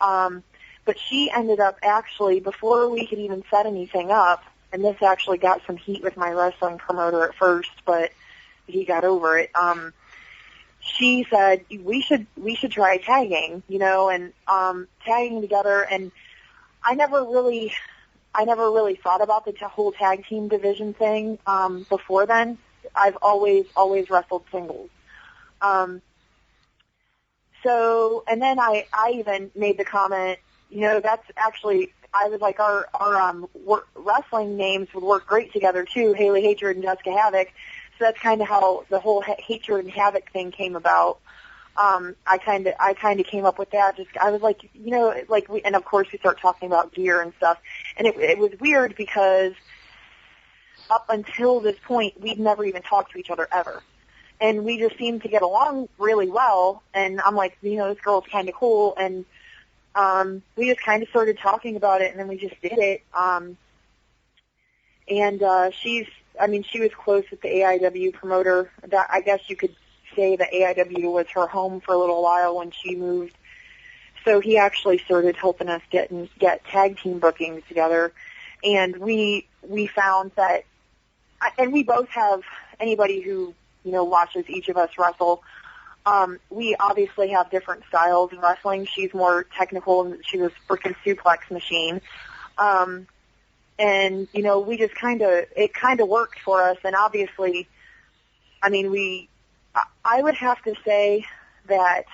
But she ended up actually, before we could even set anything up, and this actually got some heat with my wrestling promoter at first, but he got over it. She said we should try tagging, and tagging together. And I never really thought about the whole tag team division thing before then. I've always wrestled singles. So, and then I even made the comment, that's actually, I was like, our wrestling names would work great together too, Hailey Hatred and Jessicka Havok. So that's kind of how the whole Hatred and Havoc thing came about. I kind of came up with that. I was like, and of course we start talking about gear and stuff. And it was weird because up until this point, we'd never even talked to each other ever. and we just seemed to get along really well. And I'm like, you know, this girl's kind of cool, and we just kind of started talking about it, and then we just did it. She was close with the AIW promoter. That, I guess you could say that AIW was her home for a little while when she moved. So he actually started helping us get tag team bookings together. And we found that, and we both have, anybody who, you know, watches each of us wrestle, we obviously have different styles in wrestling. She's more technical, and she's a freaking suplex machine. And, you know, we just it kind of worked for us. And obviously, I mean, I would have to say that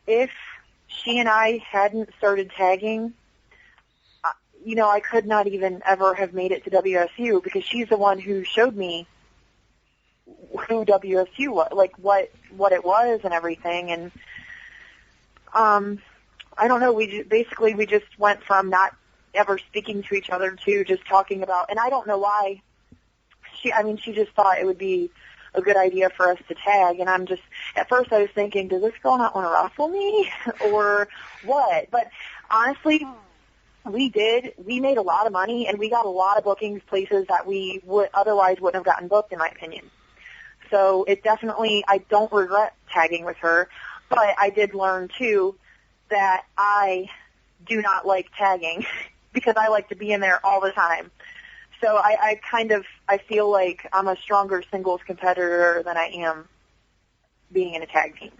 if she and I hadn't started tagging, you know, I could not even ever have made it to WSU, because she's the one who showed me who WSU was, like what it was and everything. And I don't know, we just went from not ever speaking to each other to just talking about, and I don't know why. She just thought it would be a good idea for us to tag, and at first I was thinking, does this girl not want to wrestle me or what? But honestly, we made a lot of money, and we got a lot of bookings places that we otherwise wouldn't have gotten booked, in my opinion. So it definitely, I don't regret tagging with her, but I did learn too that I do not like tagging because I like to be in there all the time. So I feel like I'm a stronger singles competitor than I am being in a tag team.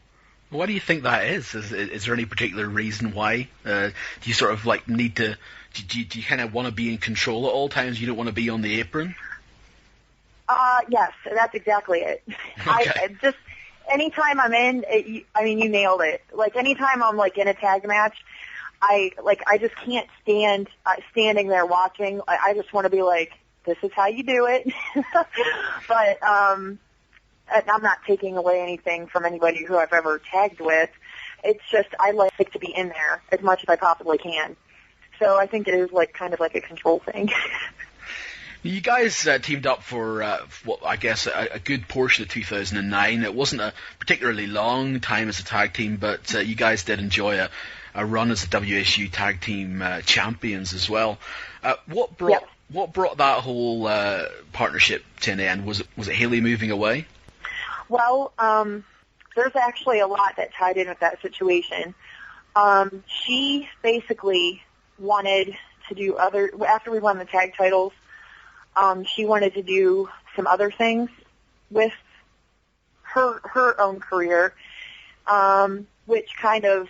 Why do you think that is? Is there any particular reason why? Do you sort of like need to? Do you kind of want to be in control at all times? You don't want to be on the apron? Yes, that's exactly it. Okay. Anytime I'm in, you nailed it. Like anytime I'm like in a tag match, I just can't stand standing there watching. I just want to be like, this is how you do it. But I'm not taking away anything from anybody who I've ever tagged with. It's just I like to be in there as much as I possibly can. So I think it is like kind of like a control thing. You guys teamed up for what I guess a good portion of 2009. It wasn't a particularly long time as a tag team, but you guys did enjoy a run as the WSU tag team champions as well. What brought that whole partnership to an end? Was it Hailey moving away? Well, there's actually a lot that tied in with that situation. She basically wanted to do after we won the tag titles, she wanted to do some other things with her own career, which kind of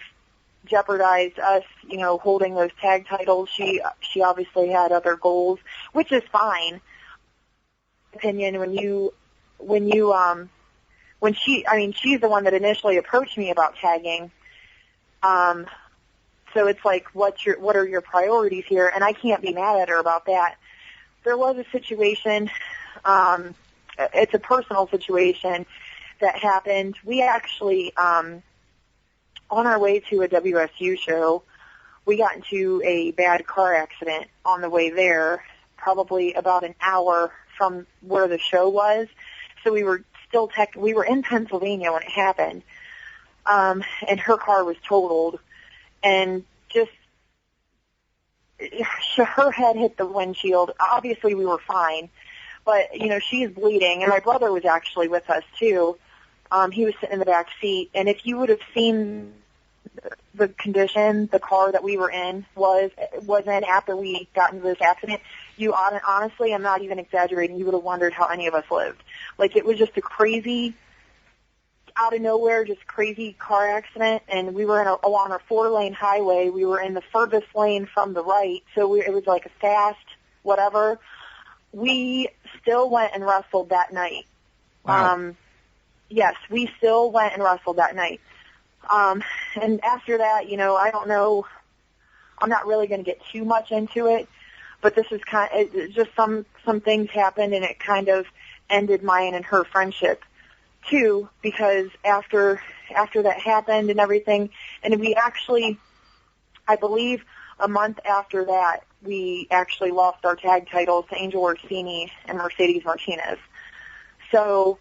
jeopardized us, you know, holding those tag titles. She obviously had other goals, which is fine. Opinion she's the one that initially approached me about tagging. So it's like, what are your priorities here? And I can't be mad at her about that. There was a situation, it's a personal situation that happened. We actually, on our way to a WSU show, we got into a bad car accident on the way there, probably about an hour from where the show was. So we were we were in Pennsylvania when it happened, and her car was totaled, and just her head hit the windshield. Obviously, we were fine, but you know, she's bleeding, and my brother was actually with us too. He was sitting in the back seat, and if you would have seen the condition the car that we were in was in after we got into this accident, you honestly, I'm not even exaggerating, you would have wondered how any of us lived. Like, it was just a crazy, out of nowhere, just crazy car accident, and we were along a 4-lane highway. We were in the furthest lane from the right, so it was like a fast whatever. We still went and wrestled that night. Wow. Yes, we still went and wrestled that night. And after that, you know, I don't know, I'm not really going to get too much into it, but this is just some things happened, and it kind of ended mine and her friendship too, because after that happened and everything, and we actually, I believe a month after that, we actually lost our tag titles to Angel Orsini and Mercedes Martinez. So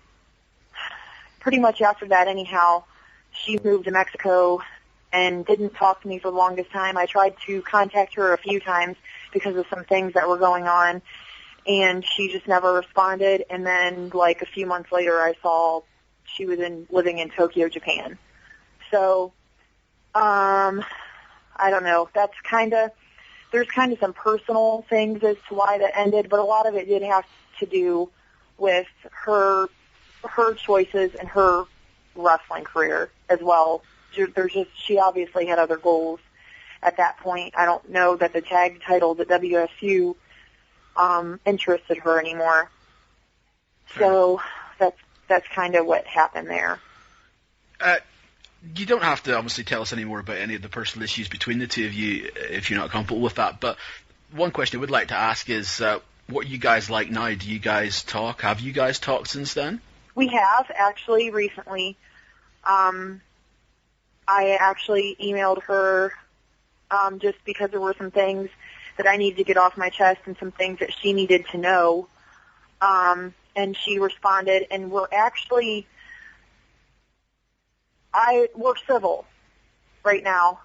pretty much after that, anyhow, she moved to Mexico and didn't talk to me for the longest time. I tried to contact her a few times because of some things that were going on, and she just never responded. And then, like, a few months later, I saw she was living in Tokyo, Japan. So, I don't know. There's kind of some personal things as to why that ended, but a lot of it did have to do with her choices and her wrestling career as well. She obviously had other goals at that point. I don't know that the tag title, the WSU, interested her anymore. So that's kind of what happened there. You don't have to obviously tell us any more about any of the personal issues between the two of you if you're not comfortable with that. But one question I would like to ask is, what are you guys like now? Do you guys talk? Have you guys talked since then? We have, actually, recently. I actually emailed her just because there were some things that I needed to get off my chest and some things that she needed to know. And she responded, and we're civil right now.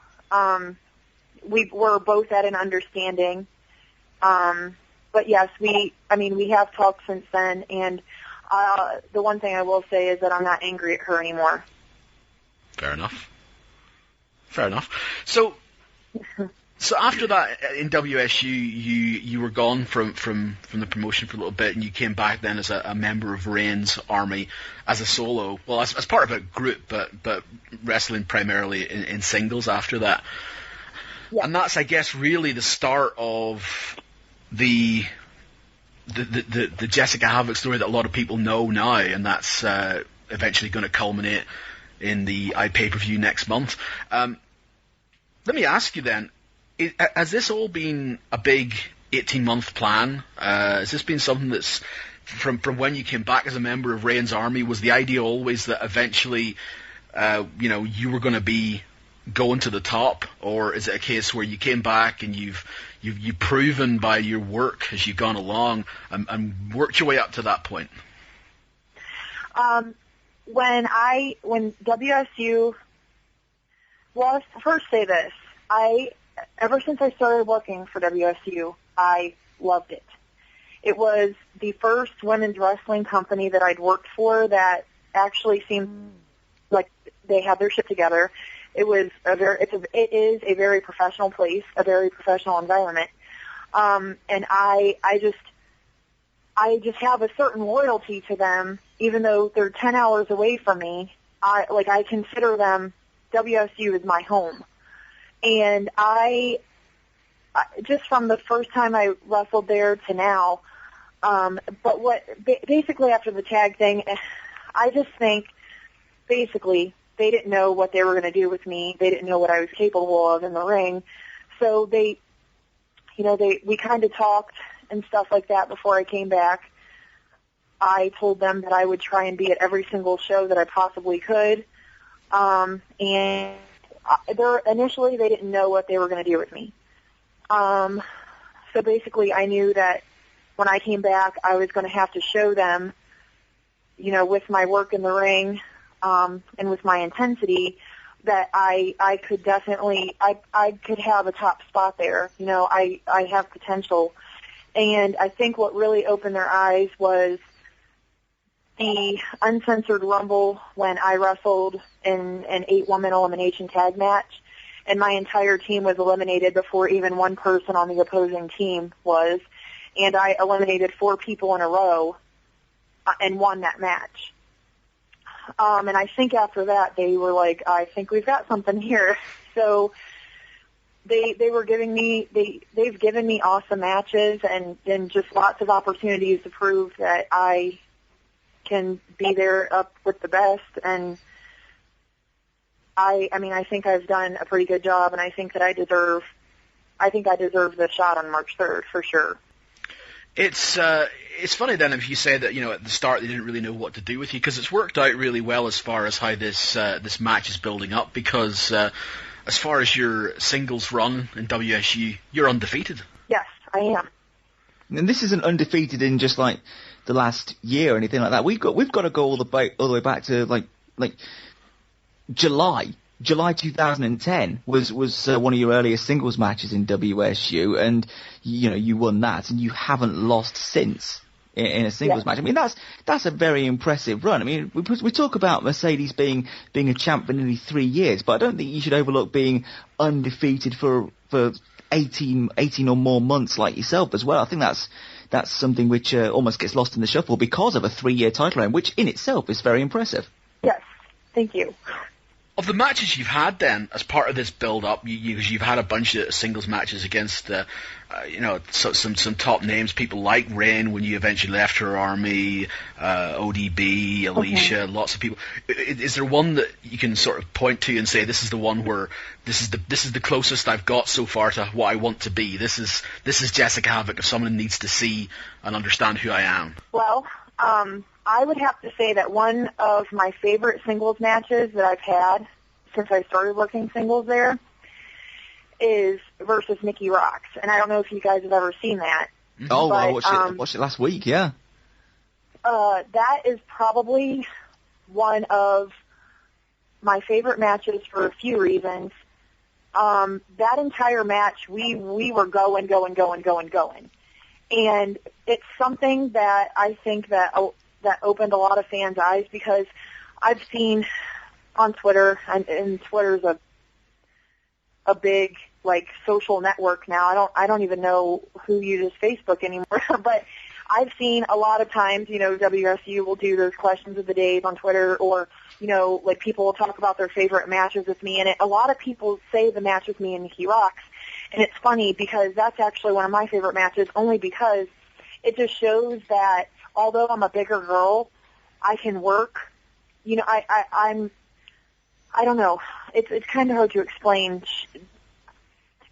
We're both at an understanding. But yes, we have talked since then, and the one thing I will say is that I'm not angry at her anymore. Fair enough. So after that in WSU, you were gone from the promotion for a little bit, and you came back then as a member of Reign's Army as a solo. Well, as part of a group, but wrestling primarily in singles after that. Yeah. And that's, I guess, really the start of the Jessicka Havok story that a lot of people know now, and that's eventually going to culminate in the iPPV next month. Let me ask you then, has this all been a big 18-month plan? Has this been something that's, from when you came back as a member of Reign's Army, was the idea always that eventually, you were going to be going to the top, or is it a case where you came back and you've proven by your work as you've gone along and worked your way up to that point? When WSU, well, I'll first say this. Ever since I started working for WSU, I loved it. It was the first women's wrestling company that I'd worked for that actually seemed like they had their shit together. It is a very professional place, a very professional environment. And I just have a certain loyalty to them, even though they're 10 hours away from me. I consider them, WSU is my home. And I just from the first time I wrestled there to now, basically after the tag thing, I just think basically they didn't know what they were going to do with me. They didn't know what I was capable of in the ring. So we kind of talked and stuff like that before I came back. I told them that I would try and be at every single show that I possibly could. And initially they didn't know what they were going to do with me. So basically I knew that when I came back, I was going to have to show them, with my work in the ring, and with my intensity, that I could definitely, I could have a top spot there. I have potential. And I think what really opened their eyes was the uncensored Rumble when I wrestled in an 8-woman elimination tag match, and my entire team was eliminated before even one person on the opposing team was, and I eliminated 4 people in a row and won that match. And I think after that they were like, I think we've got something here. So they've given me awesome matches and just lots of opportunities to prove that I can be there up with the best. And I think I've done a pretty good job, and I think that I deserve the shot on March 3rd for sure. It's funny then if you say that at the start they didn't really know what to do with you, because it's worked out really well as far as how this match is building up, because as far as your singles run in WSU, you're undefeated. Yes, I am. And this isn't undefeated in just like the last year or anything like that. We've got to go all the way back to like July 2010 was one of your earliest singles matches in WSU, and you won that, and you haven't lost since in a singles match. I mean, that's a very impressive run. I mean, we talk about Mercedes being a champ for nearly 3 years, but I don't think you should overlook being undefeated for 18 or more months like yourself as well. I think that's something which almost gets lost in the shuffle because of a 3-year title reign, which in itself is very impressive. Yes, thank you. Of the matches you've had then, as part of this build-up, you've had a bunch of singles matches against, some top names, people like Rain when you eventually left her army, ODB, Alicia, lots of people. Is there one that you can sort of point to and say, this is the one where this is the closest I've got so far to what I want to be? This is Jessicka Havok, if someone needs to see and understand who I am. Well, I would have to say that one of my favorite singles matches that I've had since I started working singles there is versus Nikki Rocks. And I don't know if you guys have ever seen that. Oh, but, I watched it last week, yeah. That is probably one of my favorite matches for a few reasons. That entire match, we were going. And it's something that I think that opened a lot of fans' eyes, because I've seen on Twitter, and Twitter's a big like social network now. I don't even know who uses Facebook anymore, but I've seen a lot of times, WSU will do those questions of the days on Twitter, or like people will talk about their favorite matches with me, and a lot of people say the match with me and Nikki Rocks. And it's funny because that's actually one of my favorite matches, only because it just shows that although I'm a bigger girl, I can work. I don't know. It's kind of hard to explain.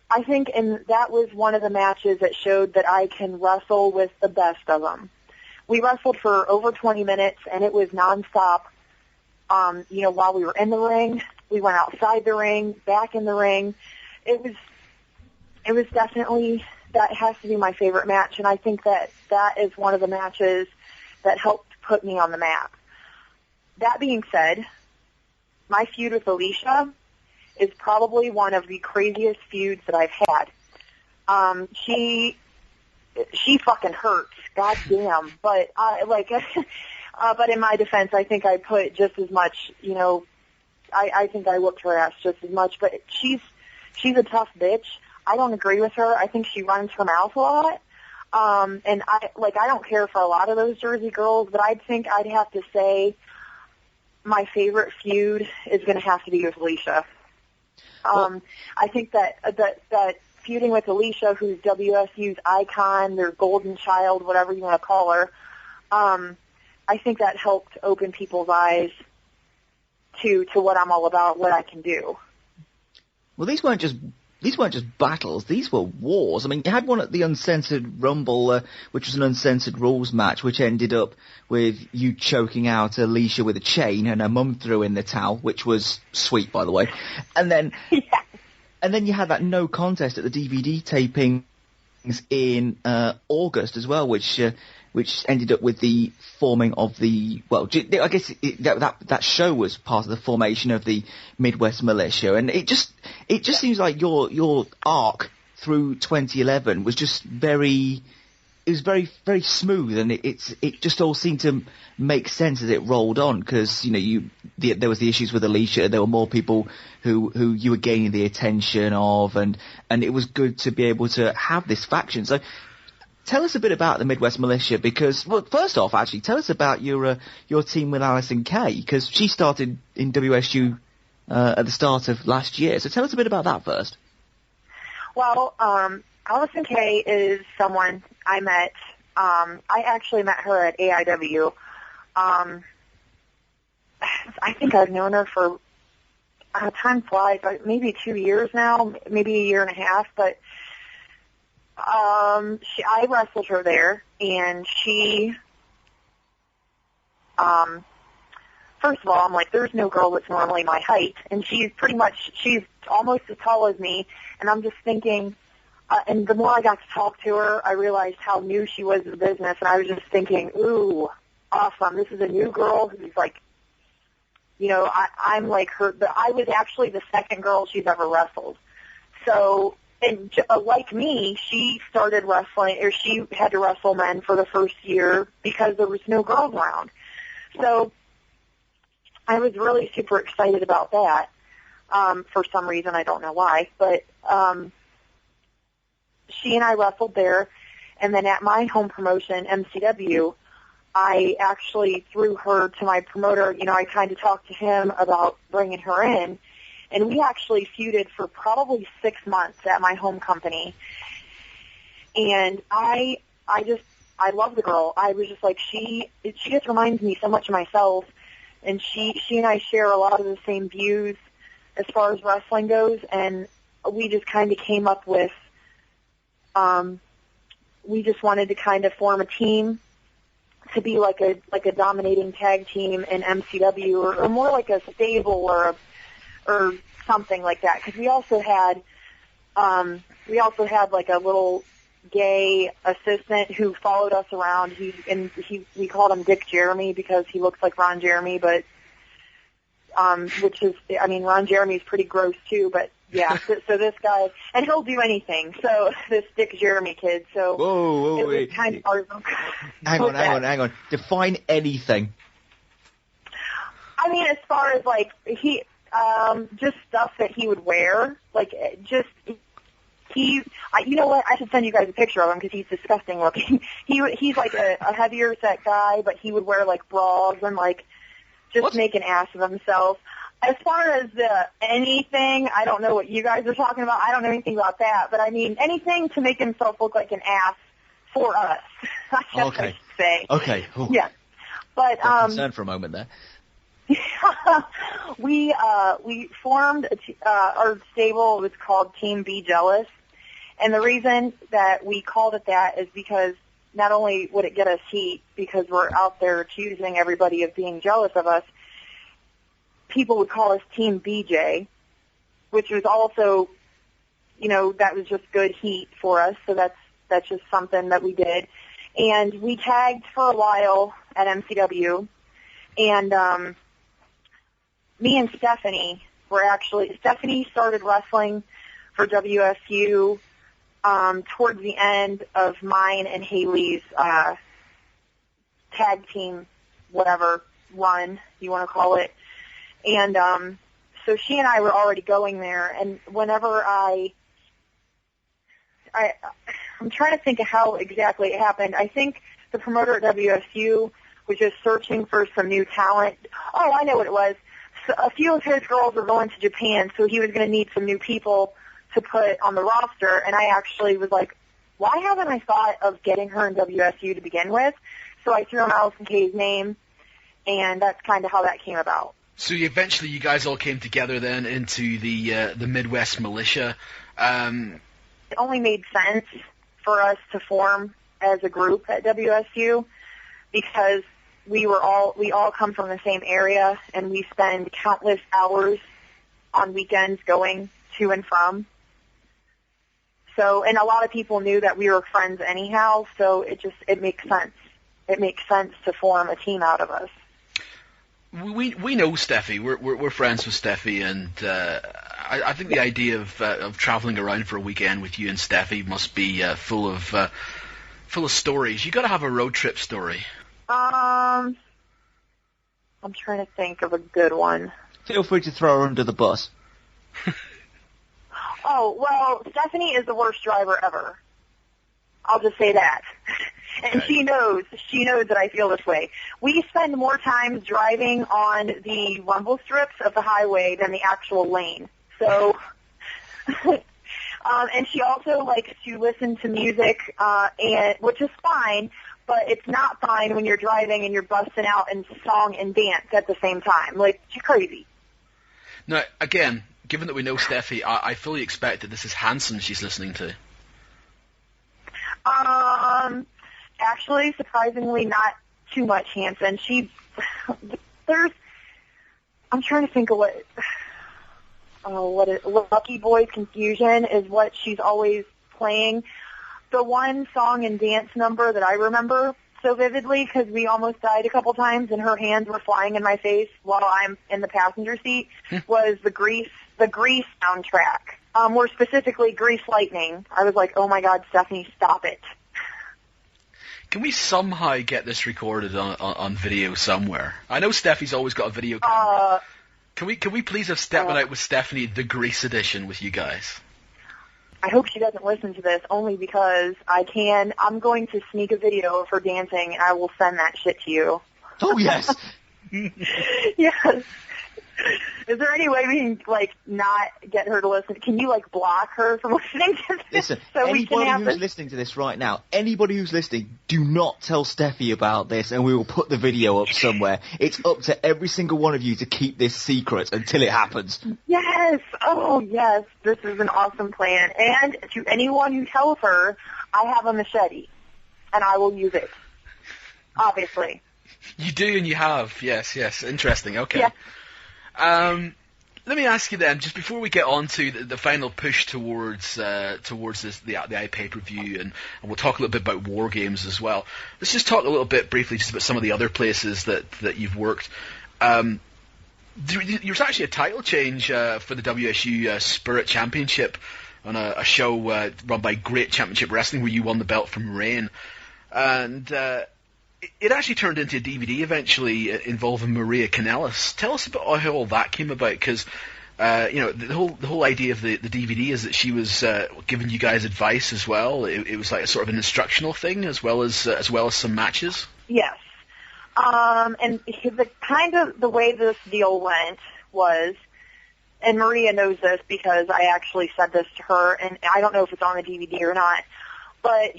I think, and that was one of the matches that showed that I can wrestle with the best of them. We wrestled for over 20 minutes, and it was nonstop. While we were in the ring, we went outside the ring, back in the ring. It was definitely, that has to be my favorite match, and I think that is one of the matches that helped put me on the map. That being said, my feud with Alicia is probably one of the craziest feuds that I've had. She fucking hurts, goddamn. But but in my defense, I think I put just as much. I think I whooped her ass just as much. But she's a tough bitch. I don't agree with her. I think she runs her mouth a lot. And I don't care for a lot of those Jersey girls, but I think I'd have to say my favorite feud is going to have to be with Alicia. I think that feuding with Alicia, who's WSU's icon, their golden child, whatever you want to call her, I think that helped open people's eyes to what I'm all about, what I can do. Well, these weren't just battles, these were wars. I mean, you had one at the Uncensored Rumble, which was an Uncensored Rules match, which ended up with you choking out Alicia with a chain, and her mum threw in the towel, which was sweet, by the way. And then, and then you had that no contest at the DVD tapings in August as well, which ended up with the forming of the, well, I guess that show was part of the formation of the Midwest Militia, and it just seems like your arc through 2011 was just very very smooth, and it just all seemed to make sense as it rolled on, because there was the issues with Alicia, there were more people who you were gaining the attention of, and it was good to be able to have this faction. So tell us a bit about the Midwest Militia, because, well, first off, actually, tell us about your team with Allysin Kay, because she started in WSU at the start of last year. So tell us a bit about that first. Well, Allysin Kay is someone I met. I actually met her at AIW. I think I've known her for, time flies, maybe 2 years now, maybe a year and a half, but I wrestled her there, and she, first of all, I'm like, there's no girl that's normally my height, and she's almost as tall as me, and I'm just thinking, and the more I got to talk to her, I realized how new she was to the business, and I was just thinking, ooh, awesome. This is a new girl who's like, you know, I'm like her, but I was actually the second girl she's ever wrestled. So, and like me, she started wrestling, or she had to wrestle men for the first year because there was no girls around. So I was really super excited about that for some reason. I don't know why, but she and I wrestled there, and then at my home promotion, MCW, I actually threw her to my promoter. You know, I kind of talked to him about bringing her in, and we actually feuded for probably 6 months at my home company. And I love the girl. I was just like, she just reminds me so much of myself, and she and I share a lot of the same views as far as wrestling goes, and we just kind of came up with, we just wanted to kind of form a team to be like a dominating tag team in MCW, or more like a stable or something like that. Because we also had like a little gay assistant who followed us around. We called him Dick Jeremy because he looks like Ron Jeremy, but which is, I mean, Ron Jeremy's pretty gross too, but yeah. So this guy, and he'll do anything. So this Dick Jeremy kid. So whoa, wait. Kind of hang on. Define anything. I mean, as far as like just stuff that he would wear, like just. You know what? I should send you guys a picture of him because he's disgusting looking. He's like a heavier set guy, but he would wear like bras and like just make an ass of himself. As far as anything, I don't know what you guys are talking about. I don't know anything about that, but I mean anything to make himself look like an ass for us. I guess I should say. Okay. Ooh. Yeah, but concerned for a moment there. we formed our stable. It was called Team Be Jealous, and the reason that we called it that is because not only would it get us heat because we're out there accusing everybody of being jealous of us, people would call us Team BJ, which was also, you know, that was just good heat for us. So that's just something that we did, and we tagged for a while at MCW, and me and Stephanie Stephanie started wrestling for WSU towards the end of mine and Hailey's tag team, whatever run you want to call it. And so she and I were already going there, and whenever I'm trying to think of how exactly it happened. I think the promoter at WSU was just searching for some new talent. Oh, I know what it was. So a few of his girls were going to Japan, so he was going to need some new people to put on the roster. And I actually was like, why haven't I thought of getting her in WSU to begin with? So I threw in Allysin Kay's name, and that's kind of how that came about. So eventually you guys all came together then into the Midwest Militia. It only made sense for us to form as a group at WSU because we all come from the same area, and we spend countless hours on weekends going to and from. So, and a lot of people knew that we were friends anyhow, so it makes sense. It makes sense to form a team out of us. We know Stephie. We're friends with Stephie, and I think the idea of traveling around for a weekend with you and Stephie must be full of stories. You got to have a road trip story. I'm trying to think of a good one. Feel free to throw her under the bus. Oh, well, Stephanie is the worst driver ever. I'll just say that. And okay. she knows that I feel this way. We spend more time driving on the rumble strips of the highway than the actual lane. So, and she also likes to listen to music, and which is fine, but it's not fine when you're driving and you're busting out in song and dance at the same time. Like, she's crazy. Now, again, given that we know Stephie, I fully expect that this is Hanson she's listening to. Actually, surprisingly, not too much Hanson. I'm trying to think of what is Lucky Boy's Confusion is what she's always playing the one song and dance number that I remember so vividly, because we almost died a couple times and her hands were flying in my face while I'm in the passenger seat, was the Grease soundtrack. More specifically, Grease Lightning. I was like, oh my God, Stephanie, stop it. Can we somehow get this recorded on video somewhere? I know Steffi's always got a video camera. Can we please have Stepping Out with Stephanie, the Grease edition with you guys? I hope she doesn't listen to this, only because I'm going to sneak a video of her dancing, and I will send that shit to you. Oh, yes. Yes. Is there any way we can, not get her to listen? Can you, block her from listening to this? Listen, so anybody who's listening to this right now, anybody who's listening, do not tell Steffi about this, and we will put the video up somewhere. It's up to every single one of you to keep this secret until it happens. Yes! Oh, yes. This is an awesome plan. And to anyone who tells her, I have a machete, and I will use it. Obviously. You do and you have. Yes. Interesting. Okay. Yeah. Let me ask you then, just before we get on to the final push towards this, the iPay-per-view, and we'll talk a little bit about war games as well. Let's just talk a little bit briefly just about some of the other places that you've worked. There was actually a title change for the WSU Spirit Championship on a show run by Great Championship Wrestling, where you won the belt from Rain, and it actually turned into a DVD eventually involving Maria Kanellis. Tell us about how all that came about, because the whole idea of the DVD is that she was giving you guys advice as well. It was like a sort of an instructional thing as well as some matches. Yes, and the way this deal went was, and Maria knows this because I actually said this to her, and I don't know if it's on the DVD or not, but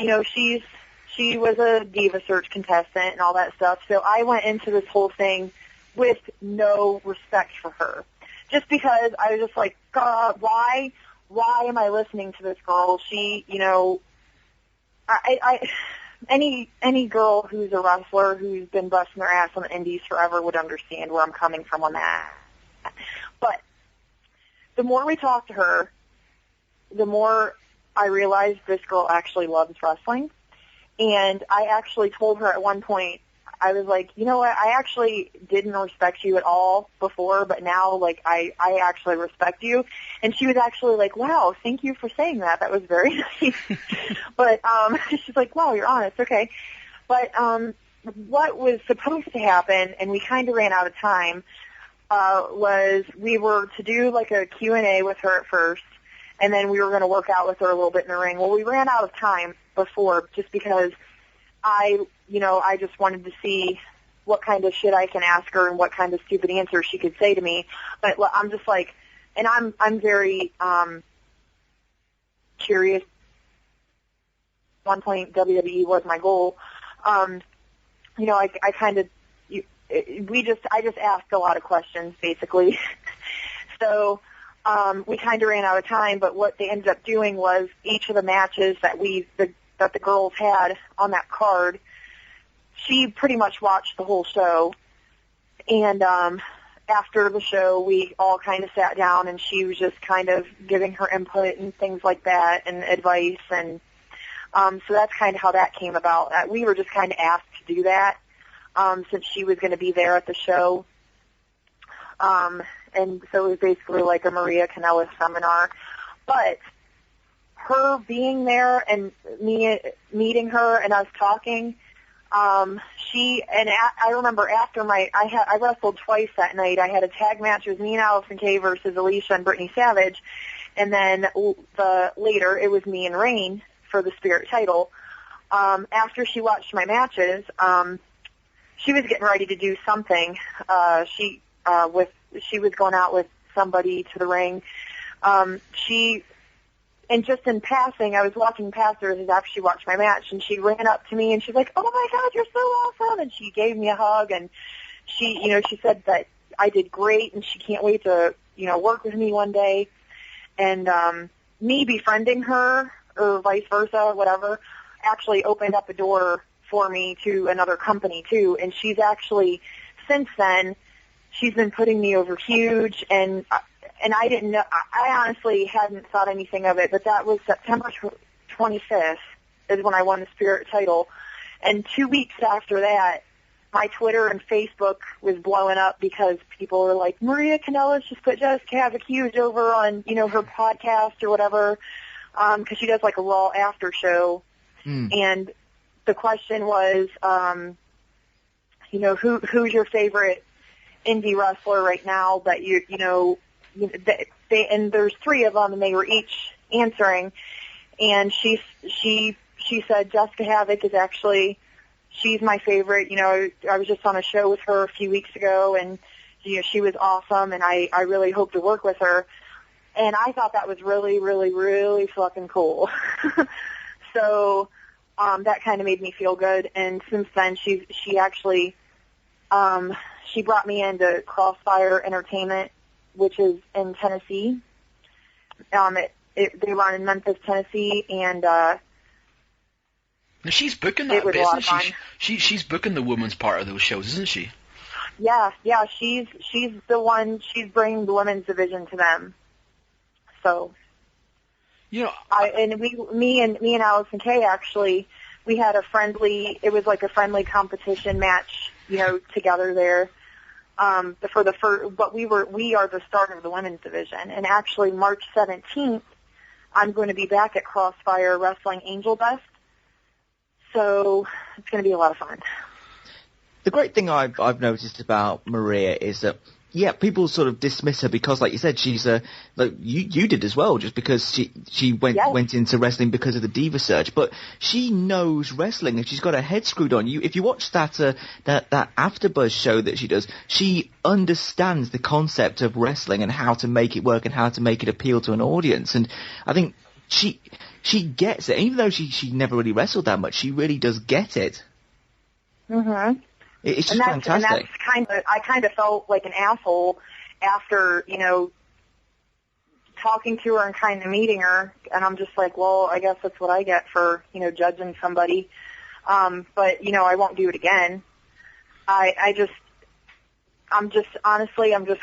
she was a Diva Search contestant and all that stuff, so I went into this whole thing with no respect for her. Just because I was just like, God, why am I listening to this girl? She, any girl who's a wrestler who's been busting their ass on the indies forever would understand where I'm coming from on that. But the more we talked to her, the more I realized this girl actually loves wrestling. And I actually told her at one point, I was like, you know what, I actually didn't respect you at all before, but now, I actually respect you. And she was actually like, wow, thank you for saying that. That was very nice. But she's like, wow, you're honest, okay. But what was supposed to happen, and we kind of ran out of time, was we were to do, a Q&A with her at first, and then we were going to work out with her a little bit in the ring. Well, we ran out of time before, just because I just wanted to see what kind of shit I can ask her and what kind of stupid answers she could say to me. But I'm just and I'm very curious. At one point, WWE was my goal. I just asked a lot of questions, basically. So we kind of ran out of time, but what they ended up doing was each of the matches that the girls had on that card, she pretty much watched the whole show. And after the show, we all kind of sat down, and she was just kind of giving her input and things like that and advice. And so that's kind of how that came about. We were just kind of asked to do that since she was going to be there at the show. And so it was basically like a Maria Kanellis seminar. But her being there and me meeting her and us talking, I remember after I wrestled twice that night. I had a tag match. It was me and Allysin Kay versus Alicia and Brittany Savage. And then later it was me and Rain for the Spirit title. After she watched my matches, she was getting ready to do something. She was going out with somebody to the ring. And just in passing, I was walking past her after she watched my match, and she ran up to me, and she's like, oh my God, you're so awesome. And she gave me a hug, and she said that I did great, and she can't wait to, work with me one day. And me befriending her, or vice versa, whatever, actually opened up a door for me to another company too. And she's actually, since then, she's been putting me over huge, and I didn't know, I honestly hadn't thought anything of it, but that was September 25th is when I won the Spirit title. And 2 weeks after that, my Twitter and Facebook was blowing up because people were like, Maria Kanellis just put Jessicka Havok over on, her podcast or whatever, because she does like a Raw after show. And the question was, who's your favorite indie wrestler right now that and there's 3 of them and they were each answering. And she said Jessicka Havok is actually, she's my favorite. I was just on a show with her a few weeks ago, and she was awesome, and I really hope to work with her. And I thought that was really, really, really fucking cool. So that kind of made me feel good. And since then, she actually she brought me into Crossfire Entertainment, which is in Tennessee. They run in Memphis, Tennessee, and now she's booking that bit, isn't she? She's booking the women's part of those shows, isn't she? Yeah. She's the one. She's bringing the women's division to them. So, me and Allysin Kay actually, we had it was like a friendly competition match, together there. But we are the start of the women's division, and actually March 17th, I'm going to be back at Crossfire wrestling Angel Dust. So it's going to be a lot of fun. The great thing I've noticed about Maria is that, people sort of dismiss her because, like you said, she's you did as well, just because she went into wrestling because of the Diva Surge, but she knows wrestling and she's got her head screwed on. If you watch that AfterBuzz show that she does, she understands the concept of wrestling and how to make it work and how to make it appeal to an audience. And I think she gets it, even though she never really wrestled that much. She really does get it. Mhm. It's just fantastic. And I kind of felt like an asshole after, talking to her and kind of meeting her, and I'm just like, well, I guess that's what I get for, judging somebody. But, I won't do it again. I'm just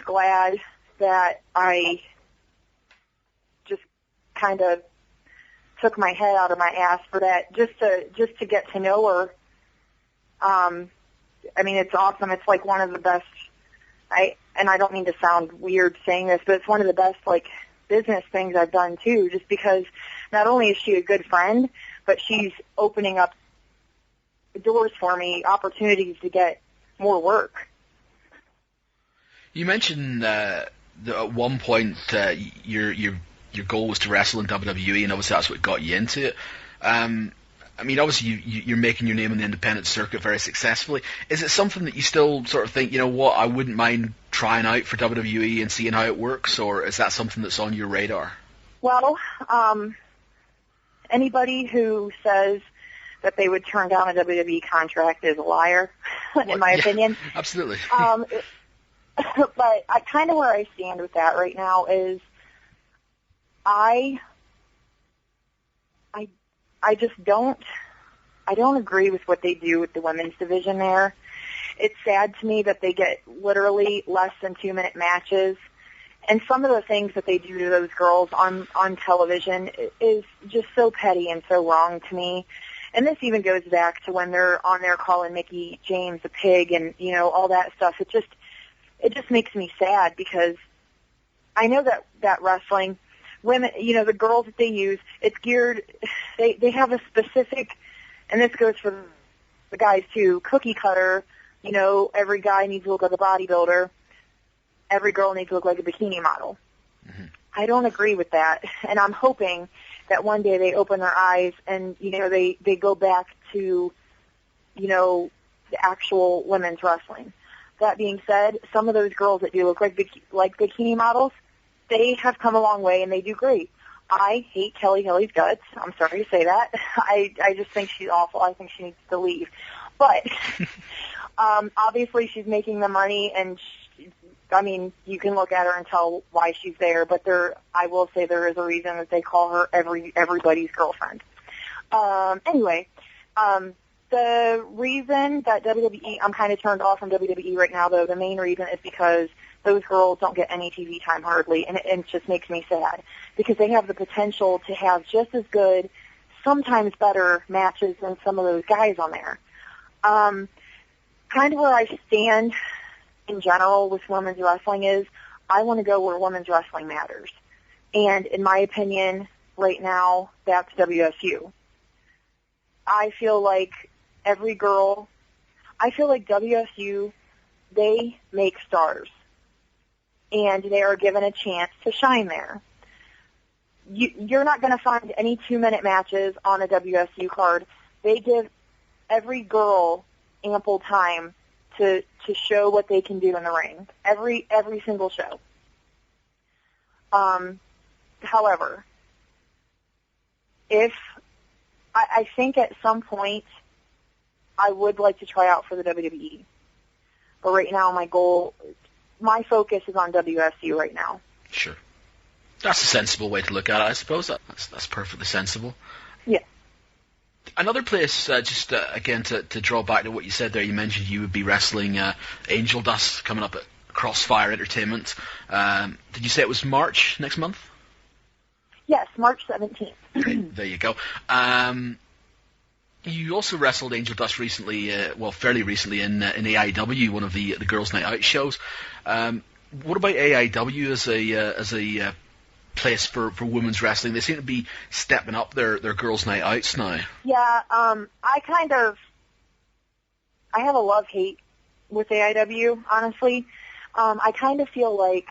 glad that I just kind of took my head out of my ass for that, just to get to know her. It's awesome. It's like one of the best, and I don't mean to sound weird saying this, but it's one of the best, business things I've done too, just because not only is she a good friend, but she's opening up doors for me, opportunities to get more work. You mentioned that at one point your goal was to wrestle in WWE, and obviously that's what got you into it. Obviously you're making your name in the independent circuit very successfully. Is it something that you still sort of think, I wouldn't mind trying out for WWE and seeing how it works, or is that something that's on your radar? Well, anybody who says that they would turn down a WWE contract is a liar, in my opinion. Absolutely. But kind of where I stand with that right now is I just don't agree with what they do with the women's division there. It's sad to me that they get literally less than 2-minute matches, and some of the things that they do to those girls on television is just so petty and so wrong to me. And this even goes back to when they're on there calling Mickie James a pig and, all that stuff. It just makes me sad because I know that wrestling, women, the girls that they use, it's geared, they have a specific, and this goes for the guys too, cookie cutter, every guy needs to look like a bodybuilder, every girl needs to look like a bikini model. Mm-hmm. I don't agree with that, and I'm hoping that one day they open their eyes and, they go back to, the actual women's wrestling. That being said, some of those girls that do look like bikini models, they have come a long way and they do great. I hate Kelly Kelly's guts. I'm sorry to say that. I just think she's awful. I think she needs to leave. But obviously she's making the money, and you can look at her and tell why she's there. But I will say there is a reason that they call her everybody's girlfriend. Anyway, the reason that WWE, I'm kind of turned off from WWE right now, though, the main reason is because those girls don't get any TV time hardly, and it just makes me sad because they have the potential to have just as good sometimes better matches than some of those guys on there. Kind of where I stand in general with women's wrestling is I want to go where women's wrestling matters. And in my opinion, right now, that's WSU. I feel like WSU, they make stars. And they are given a chance to shine there. You're not going to find any 2-minute matches on a WSU card. They give every girl ample time to show what they can do in the ring. Every single show. However, if I think at some point I would like to try out for the WWE. But right now my focus is on WSU right now. Sure. That's a sensible way to look at it, I suppose. That's perfectly sensible. Yeah. Another place, again, to draw back to what you said there, you mentioned you would be wrestling Angel Dust coming up at Crossfire Entertainment. Did you say it was March next month? Yes, March 17th. Okay, there you go. You also wrestled Angel Dust recently, fairly recently in AIW, one of the Girls' Night Out shows. What about AIW as a place for women's wrestling? They seem to be stepping up their Girls' Night Outs now. Yeah, I have a love-hate with AIW, honestly. I kind of feel like,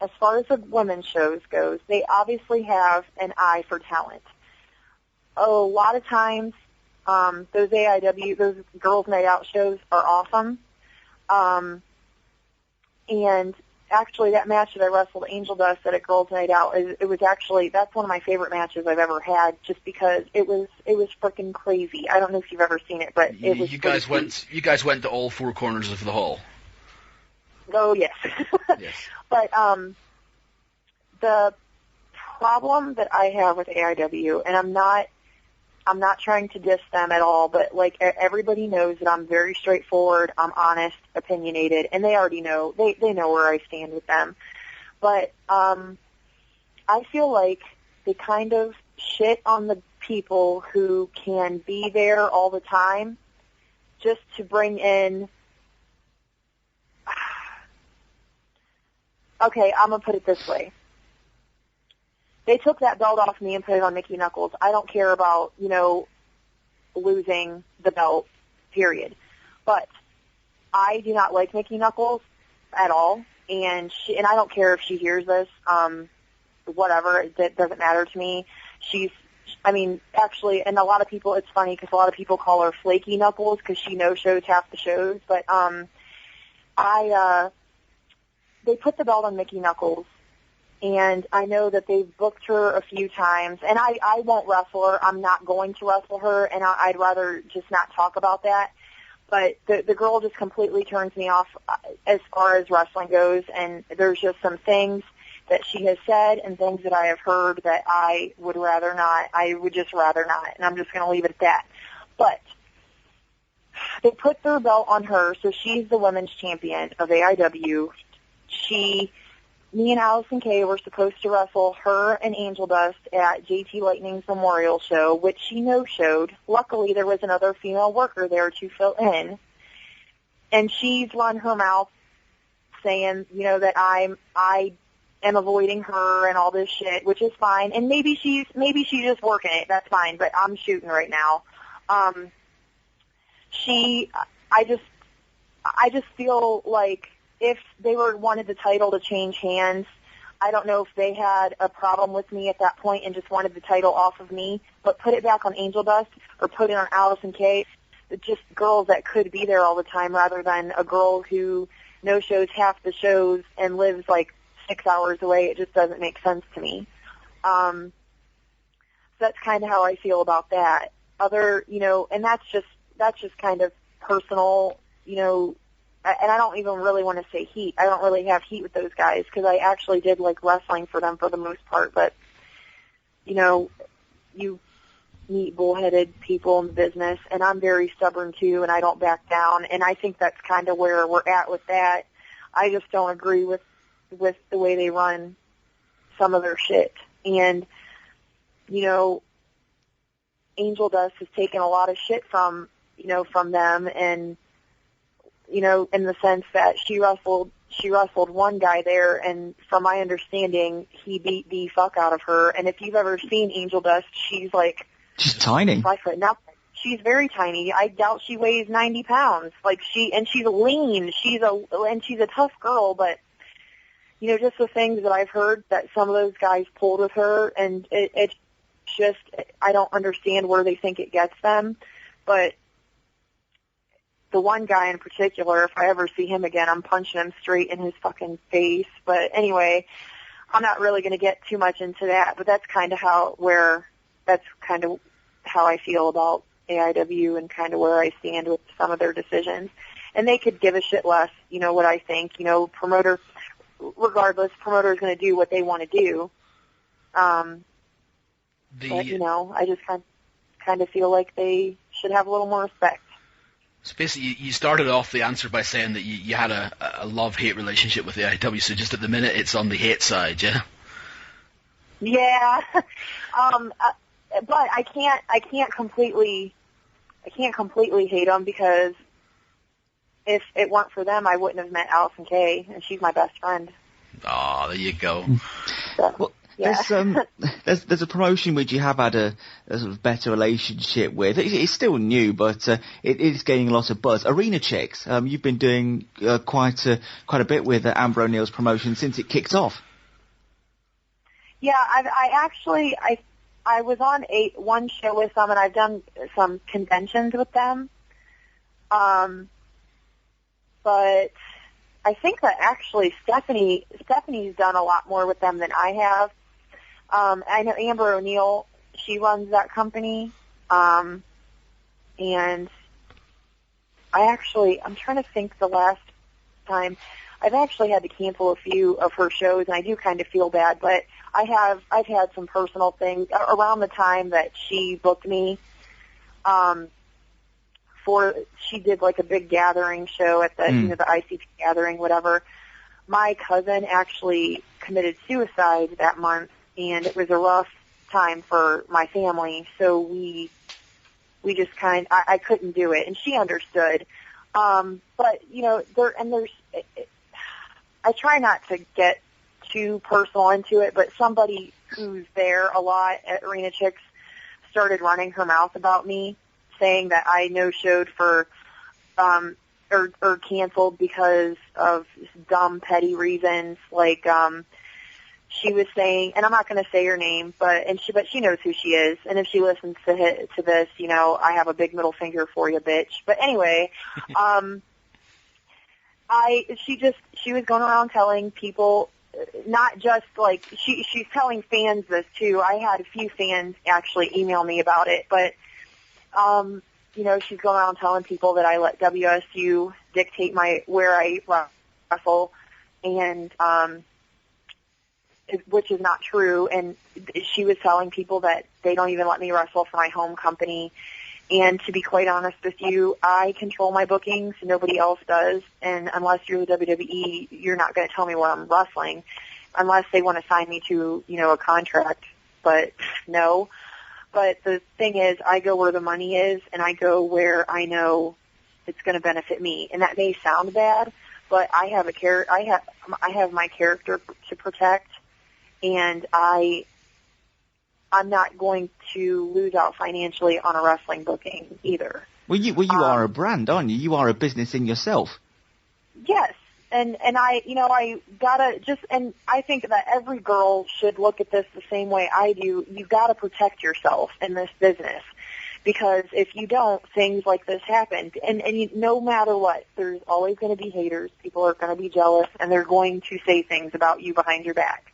as far as the women's shows goes, they obviously have an eye for talent. A lot of times, those Girls' Night Out shows are awesome. And actually, that match that I wrestled Angel Dust at Girls' Night Out, that's one of my favorite matches I've ever had, just because it was freaking crazy. I don't know if you've ever seen it, but it was. You guys went to all four corners of the hall. Oh yes. Yes. But the problem that I have with AIW, and I'm not trying to diss them at all, but like everybody knows that I'm very straightforward, I'm honest, opinionated, and they already know, they know where I stand with them. But I feel like they kind of shit on the people who can be there all the time just to bring in. Okay, I'm going to put it this way. They took that belt off me and put it on Mickie Knuckles. I don't care about, losing the belt, period. But I do not like Mickie Knuckles at all, and I don't care if she hears this, whatever, it doesn't matter to me. Actually, and a lot of people, it's funny because a lot of people call her Flaky Knuckles because she no-shows half the shows, but they put the belt on Mickie Knuckles, and I know that they've booked her a few times, and I won't wrestle her. I'm not going to wrestle her, and I'd rather just not talk about that. But the girl just completely turns me off as far as wrestling goes, and there's just some things that she has said and things that I have heard that I would rather not. I would just rather not, and I'm just going to leave it at that. But they put their belt on her, so she's the women's champion of AIW. Me and Allysin Kay were supposed to wrestle her and Angel Dust at JT Lightning's Memorial Show, which she no-showed. Luckily, there was another female worker there to fill in. And she's run her mouth saying, that I am avoiding her and all this shit, which is fine. And maybe she's just working it. That's fine, but I'm shooting right now. I just feel like if they wanted the title to change hands, I don't know if they had a problem with me at that point and just wanted the title off of me, but put it back on Angel Dust or put it on Allysin Kay, just girls that could be there all the time rather than a girl who no-shows half the shows and lives like 6 hours away. It just doesn't make sense to me. So that's kind of how I feel about that. And that's just kind of personal, and I don't even really want to say heat. I don't really have heat with those guys because I actually did like wrestling for them for the most part. But, you meet bullheaded people in the business, and I'm very stubborn too, and I don't back down. And I think that's kind of where we're at with that. I just don't agree with the way they run some of their shit. And, you know, Angel Dust has taken a lot of shit from them, and, you know, in the sense that she wrestled one guy there, and from my understanding, he beat the fuck out of her. And if you've ever seen Angel Dust, she's tiny. 5 foot. Now, she's very tiny. I doubt she weighs 90 pounds. And she's lean. She's a tough girl, but, you know, just the things that I've heard that some of those guys pulled with her, and it's just, I don't understand where they think it gets them. But the one guy in particular, if I ever see him again, I'm punching him straight in his fucking face. But anyway, I'm not really going to get too much into that, but that's kind of how I feel about AIW and kind of where I stand with some of their decisions. And they could give a shit less, you know, what I think. You know, promoter is going to do what they want to do. But, you know, I just kind of feel like they should have a little more respect. So basically, you started off the answer by saying that you had a love-hate relationship with the AIW, so just at the minute it's on the hate side, yeah? Yeah. But I can't completely hate them, because if it weren't for them, I wouldn't have met Allysin Kay, and she's my best friend. Oh, there you go. So, well, yeah. There's a promotion which you have had a sort of better relationship with. It's still new, but it is gaining a lot of buzz. Arena Chicks, you've been doing quite a bit with Amber O'Neill's promotion since it kicked off. Yeah, I was on one show with them, and I've done some conventions with them. But I think that actually Stephanie's done a lot more with them than I have. I know Amber O'Neill, she runs that company. And I'm trying to think the last time. I've actually had to cancel a few of her shows, and I do kind of feel bad, but I've had some personal things around the time that she booked me. She did like a big gathering show at the the ICP gathering, whatever. My cousin actually committed suicide that month, and it was a rough time for my family. So we just I couldn't do it, and she understood. But you know, I try not to get too personal into it, but somebody who's there a lot at Arena Chicks started running her mouth about me, saying that I no-showed for or canceled because of dumb, petty reasons. Like she was saying, and I'm not going to say her name, but she knows who she is, and if she listens to this, you know, I have a big middle finger for you, bitch. But anyway, she was going around telling people, not just like she's telling fans this too. I had a few fans actually email me about it, but you know, she's going around telling people that I let WSU dictate where I wrestle, and which is not true. And she was telling people that they don't even let me wrestle for my home company. And to be quite honest with you, I control my bookings. Nobody else does. And unless you're the WWE, you're not going to tell me where I'm wrestling, unless they want to sign me to, you know, a contract. But no. But the thing is, I go where the money is, and I go where I know it's going to benefit me. And that may sound bad, but I have I have my character to protect, and I'm not going to lose out financially on a wrestling booking either. Well, you are a brand, aren't you? You are a business in yourself. Yes. And I think that every girl should look at this the same way I do. You've got to protect yourself in this business, because if you don't, things like this happen. And no matter what, there's always going to be haters. People are going to be jealous, and they're going to say things about you behind your back.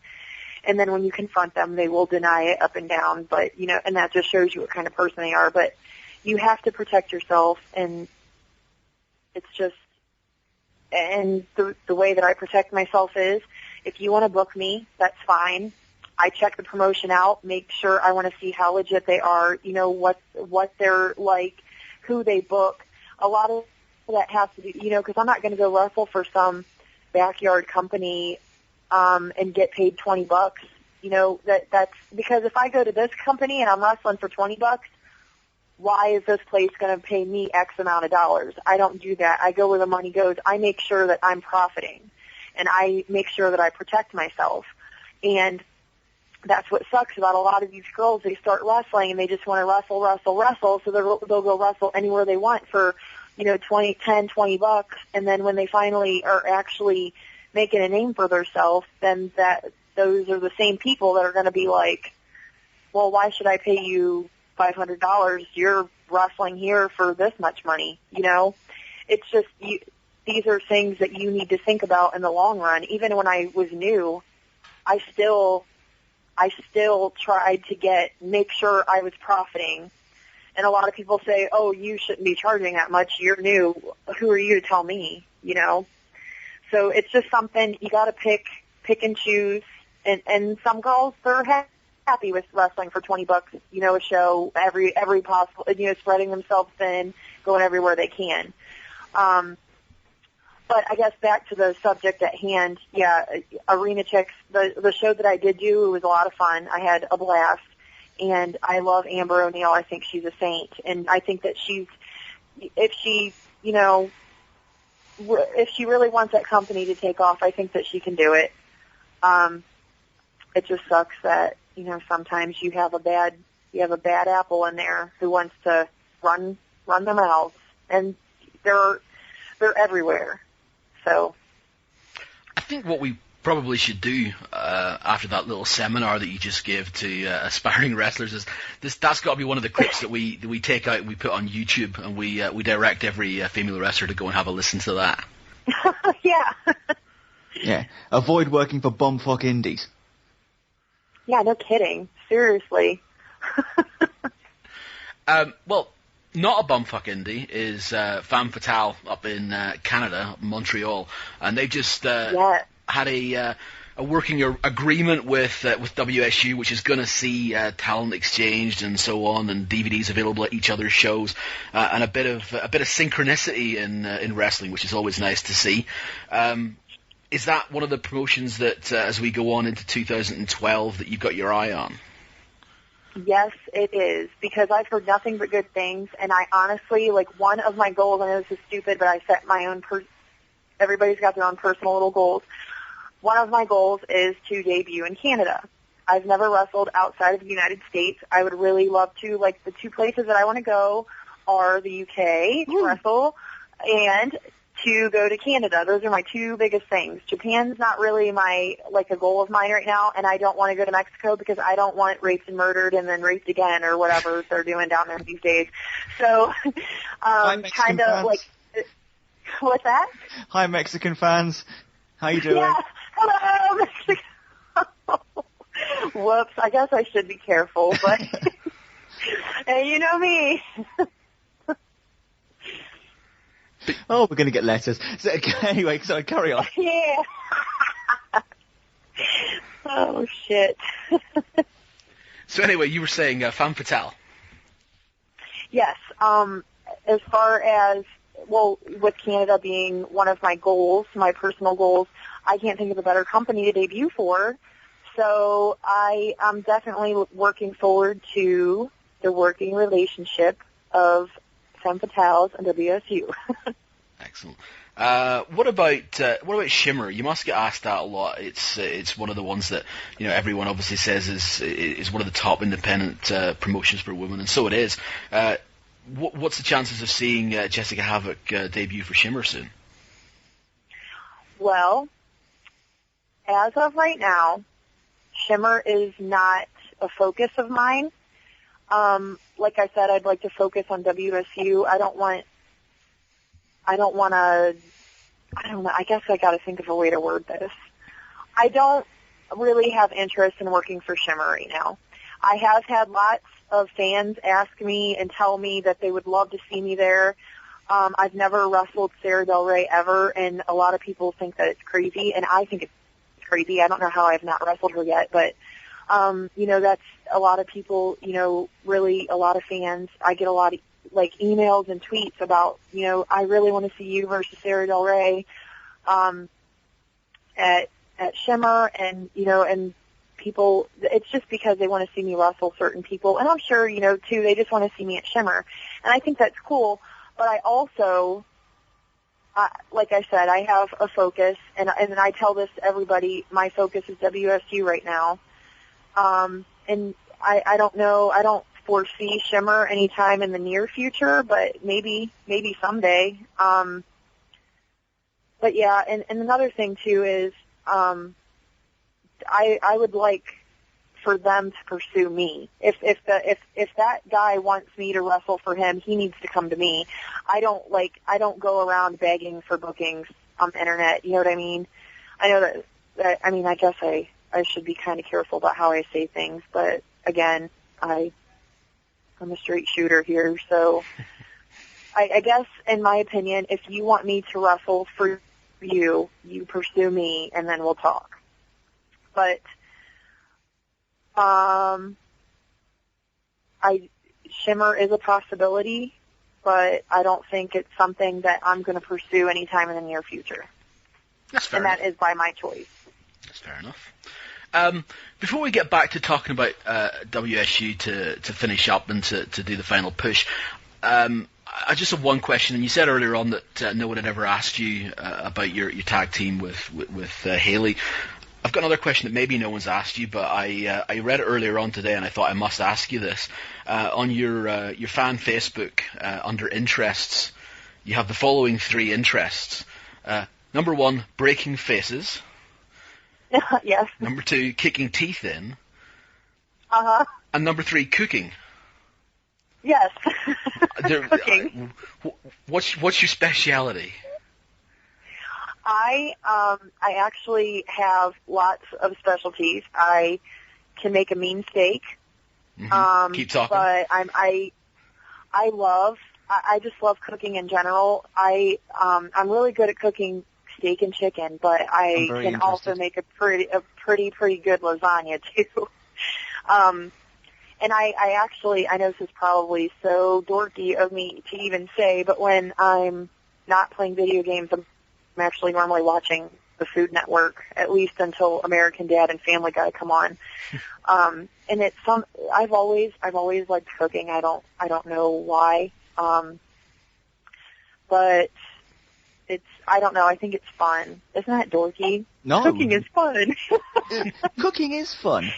And then when you confront them, they will deny it up and down. But, you know, and that just shows you what kind of person they are. But you have to protect yourself, and it's just, and the way that I protect myself is, if you want to book me, that's fine. I check the promotion out, make sure I want to see how legit they are, you know, what they're like, who they book. A lot of that has to do, you know, because I'm not going to go wrestle for some backyard company and get paid $20 That's because if I go to this company and I'm wrestling for $20, why is this place going to pay me X amount of dollars? I don't do that. I go where the money goes. I make sure that I'm profiting, and I make sure that I protect myself. And that's what sucks about a lot of these girls. They start wrestling and they just want to wrestle. So they'll go wrestle anywhere they want for, $20 and then when they finally are actually making a name for themselves, then those are the same people that are going to be like, well, why should I pay you $500? You're wrestling here for this much money, It's just, these are things that you need to think about in the long run. Even when I was new, I still tried to make sure I was profiting. And a lot of people say, oh, you shouldn't be charging that much. You're new. Who are you to tell me, So it's just something you got to pick and choose. And some girls, they're happy with wrestling for $20, a show, every possible, spreading themselves thin, going everywhere they can. But I guess back to the subject at hand, Arena Chicks, the show that I did do, it was a lot of fun. I had a blast, and I love Amber O'Neil. I think she's a saint, and I think that if she really wants that company to take off, I think that she can do it. It just sucks that, sometimes you have a bad apple in there who wants to run their mouths, and they're everywhere. So I think what we probably should do after that little seminar that you just gave to aspiring wrestlers is that's got to be one of the clips that we take out and we put on YouTube, and we direct every female wrestler to go and have a listen to that. Yeah. Yeah. Avoid working for bumfuck indies. Yeah, no kidding. Seriously. Well, not a bumfuck indie is Femmes Fatales up in Canada, Montreal, and they've just had a working agreement with WSU, which is going to see talent exchanged and so on, and DVDs available at each other's shows, and a bit of synchronicity in wrestling, which is always nice to see. Is that one of the promotions that, as we go on into 2012, that you've got your eye on? Yes, it is, because I've heard nothing but good things, and I honestly, one of my goals, I know this is stupid, but I set my own, everybody's got their own personal little goals. One of my goals is to debut in Canada. I've never wrestled outside of the United States. I would really love to. The two places that I want to go are the UK to wrestle and to go to Canada. Those are my two biggest things. Japan's not really a goal of mine right now, and I don't want to go to Mexico because I don't want raped and murdered and then raped again or whatever they're doing down there these days. So, kind of what's that? Hi, Mexican fans. How you doing? Yeah. Hello, Mexico. Whoops. I guess I should be careful, but hey, you know me. Oh, we're going to get letters. So, anyway, so carry on. Yeah. Oh, shit. So anyway, you were saying Femmes Fatales. Yes. As far as, with Canada being one of my goals, my personal goals, I can't think of a better company to debut for. So I am definitely working forward to the working relationship of Femmes Fatales and WSU. Excellent. What about Shimmer? You must get asked that a lot. It's one of the ones that everyone obviously says is one of the top independent promotions for women, and so it is. What's the chances of seeing Jessicka Havok debut for Shimmer soon? Well, as of right now, Shimmer is not a focus of mine. Like I said, I'd like to focus on WSU. I don't know. I guess I got to think of a way to word this. I don't really have interest in working for Shimmer right now. I have had lots of fans ask me and tell me that they would love to see me there. I've never wrestled Sarah Del Rey ever, and a lot of people think that it's crazy, and I think it's crazy. I don't know how I've not wrestled her yet, but that's a lot of people, really a lot of fans. I get a lot of emails and tweets about, I really want to see you versus Sarah Del Rey at Shimmer, and and people, it's just because they want to see me wrestle certain people. And I'm sure, too, they just want to see me at Shimmer. And I think that's cool. But I also, like I said, I have a focus, and I tell this to everybody, my focus is WSU right now. And I don't know, I don't foresee Shimmer anytime in the near future, but maybe someday. But yeah, and another thing too is, I would like for them to pursue me. If that guy wants me to wrestle for him, he needs to come to me. I don't go around begging for bookings on the internet. You know what I mean? I know that I guess I should be kind of careful about how I say things, but again, I'm a straight shooter here, so I guess in my opinion, if you want me to wrestle for you pursue me and then we'll talk. But Shimmer is a possibility, but I don't think it's something that I'm going to pursue anytime in the near future. That's fair and enough. That is by my choice. That's fair enough. Before we get back to talking about WSU to finish up and to do the final push, I just have one question. And you said earlier on that no one had ever asked you about your tag team with Hailey. I've got another question that maybe no one's asked you, but I read it earlier on today, and I thought I must ask you this. On your fan Facebook, under interests, you have the following 3 interests. Number 1, breaking faces. Yes. Number 2, kicking teeth in. Uh-huh. And number 3, cooking. Yes. Cooking. What's your speciality? I actually have lots of specialties. I can make a mean steak. Mm-hmm. Keep talking. But I just love cooking in general. I'm really good at cooking steak and chicken, but I can also make a pretty good lasagna too. And I know this is probably so dorky of me to even say, but when I'm not playing video games, I'm actually normally watching the Food Network, at least until American Dad and Family Guy come on. And I've always liked cooking. I don't know why. But I don't know. I think it's fun. Isn't that dorky? No. Cooking is fun. Cooking is fun.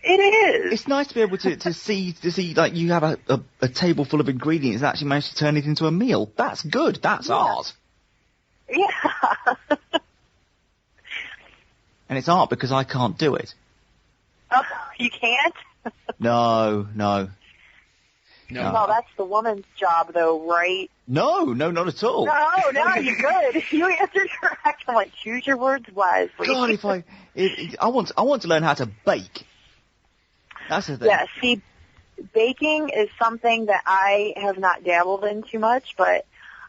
It is. It's nice to be able to see like you have a table full of ingredients and actually manage to turn it into a meal. That's good. That's art. Yeah. And it's art because I can't do it. Oh, you can't? No. Well, that's the woman's job, though, right? No, not at all. No, you're good. You answered correct. I'm like, choose your words wisely. God, I want to learn how to bake. That's the thing. Yeah, see, baking is something that I have not dabbled in too much, but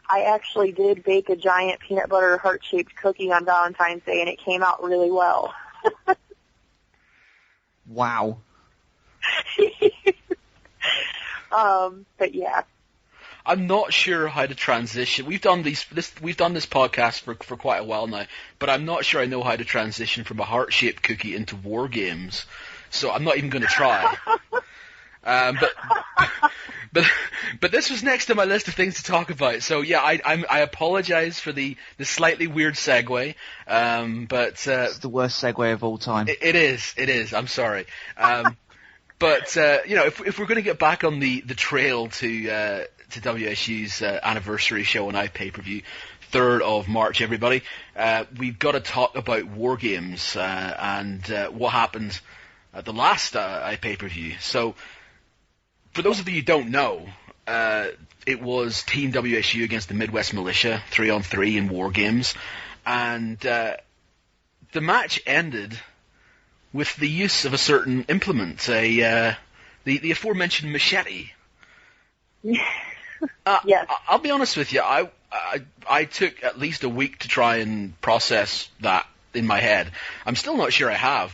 I actually did bake a giant peanut butter heart-shaped cookie on Valentine's Day, and it came out really well. Wow. But yeah. I'm not sure how to transition. We've done this podcast for quite a while now, but I'm not sure I know how to transition from a heart-shaped cookie into war games. So I'm not even going to try. But this was next to my list of things to talk about. So yeah, I apologize for the slightly weird segue. But it's the worst segue of all time. It is. I'm sorry. But if we're going to get back on the trail to WSU's anniversary show on iPay-per-view, 3rd of March, everybody, we've got to talk about war games and what happened at the last iPay-per-view. So, for those of you who don't know, it was Team WSU against the Midwest Militia, 3-on-3 in war games, and the match ended with the use of a certain implement, the aforementioned machete. Yes. I'll be honest with you, I took at least a week to try and process that in my head. I'm still not sure I have.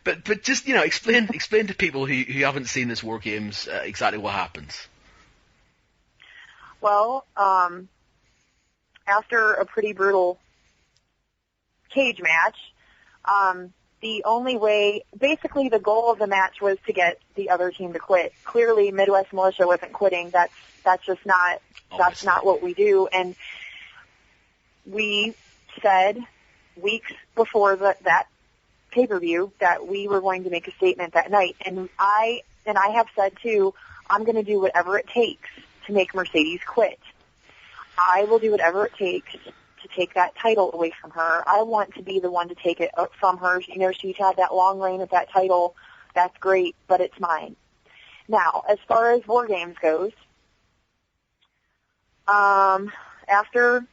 But just, explain to people who haven't seen this War Games exactly what happens. Well, after a pretty brutal cage match, the only way, basically the goal of the match was to get the other team to quit. Clearly, Midwest Militia wasn't quitting. That's just not, that's not what we do. And we said weeks before that pay-per-view that we were going to make a statement that night. And I have said too, I'm going to do whatever it takes to make Mercedes quit. I will do whatever it takes to take that title away from her. I want to be the one to take it from her. You know, she's had that long reign with that title. That's great, but it's mine. Now, as far as War Games goes, after,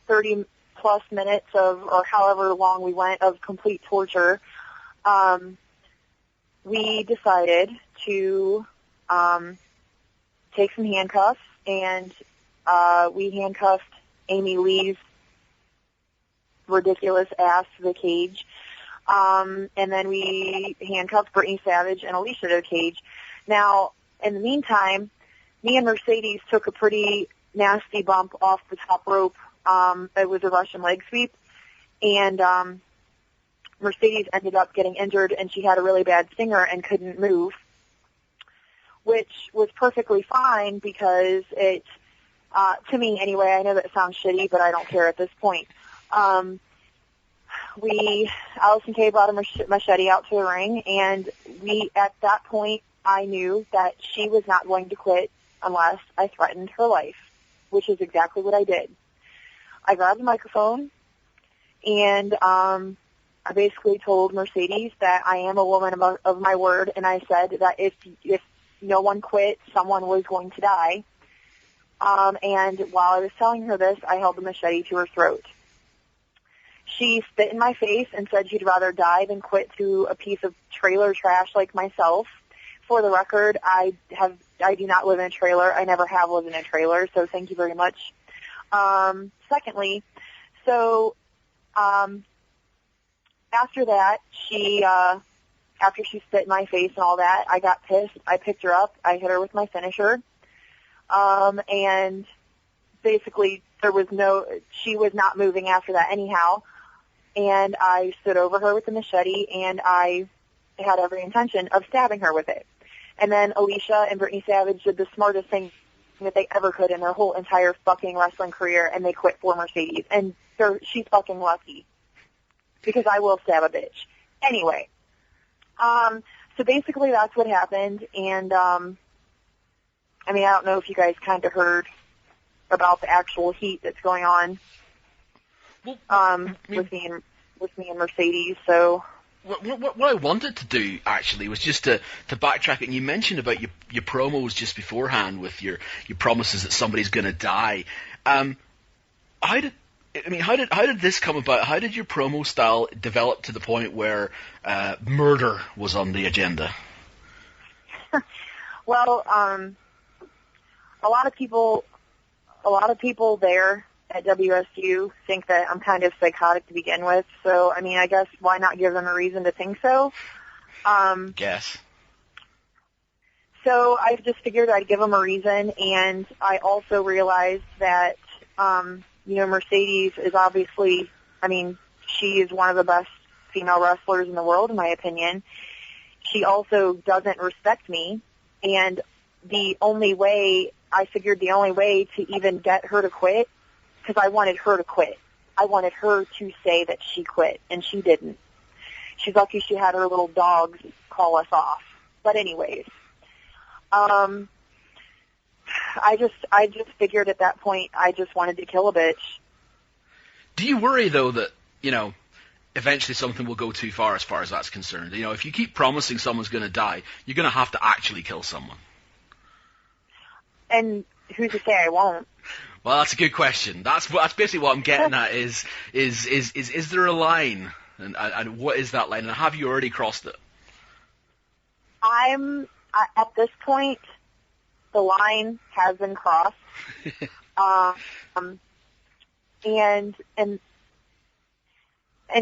30 plus minutes of, or however long we went, of complete torture, we decided to take some handcuffs, and we handcuffed Amy Lee's ridiculous ass to the cage. And then we handcuffed Brittany Savage and Alicia to the cage. Now, in the meantime, me and Mercedes took a pretty nasty bump off the top rope. It was a Russian leg sweep. And Mercedes ended up getting injured, and she had a really bad stinger and couldn't move, which was perfectly fine because it, to me anyway, I know that sounds shitty, but I don't care at this point. Allysin Kay brought a machete out to the ring, and at that point, I knew that she was not going to quit unless I threatened her life, which is exactly what I did. I grabbed the microphone, and I basically told Mercedes that I am a woman of my word, and I said that if no one quit, someone was going to die. And while I was telling her this, I held the machete to her throat. She spit in my face and said she'd rather die than quit to a piece of trailer trash like myself. For the record, I do not live in a trailer. I never have lived in a trailer, so thank you very much. Secondly, after that, after she spit in my face and all that, I got pissed. I picked her up. I hit her with my finisher. And basically she was not moving after that anyhow. And I stood over her with the machete, and I had every intention of stabbing her with it. And then Alicia and Brittany Savage did the smartest thing that they ever could in their whole entire fucking wrestling career, and they quit for Mercedes. And she's fucking lucky, because I will stab a bitch. Anyway, so basically that's what happened, and I don't know if you guys kind of heard about the actual heat that's going on with me and Mercedes. So what I wanted to do actually was just to backtrack it. And you mentioned about your promos just beforehand with your promises that somebody's going to die. How did this come about? How did your promo style develop to the point where murder was on the agenda? Well, a lot of people there at WSU think that I'm kind of psychotic to begin with. So, I guess why not give them a reason to think so? Guess. So I just figured I'd give them a reason, and I also realized that, Mercedes is obviously, she is one of the best female wrestlers in the world, in my opinion. She also doesn't respect me, and I figured the only way to even get her to quit, because I wanted her to quit. I wanted her to say that she quit, and she didn't. She's lucky she had her little dogs call us off. But anyways, I just figured at that point I just wanted to kill a bitch. Do you worry, though, that, eventually something will go too far as that's concerned? If you keep promising someone's going to die, you're going to have to actually kill someone. And who's to say I won't? Well, that's a good question. That's basically what I'm getting at. Is there a line, and what is that line, and have you already crossed it? At this point, the line has been crossed. And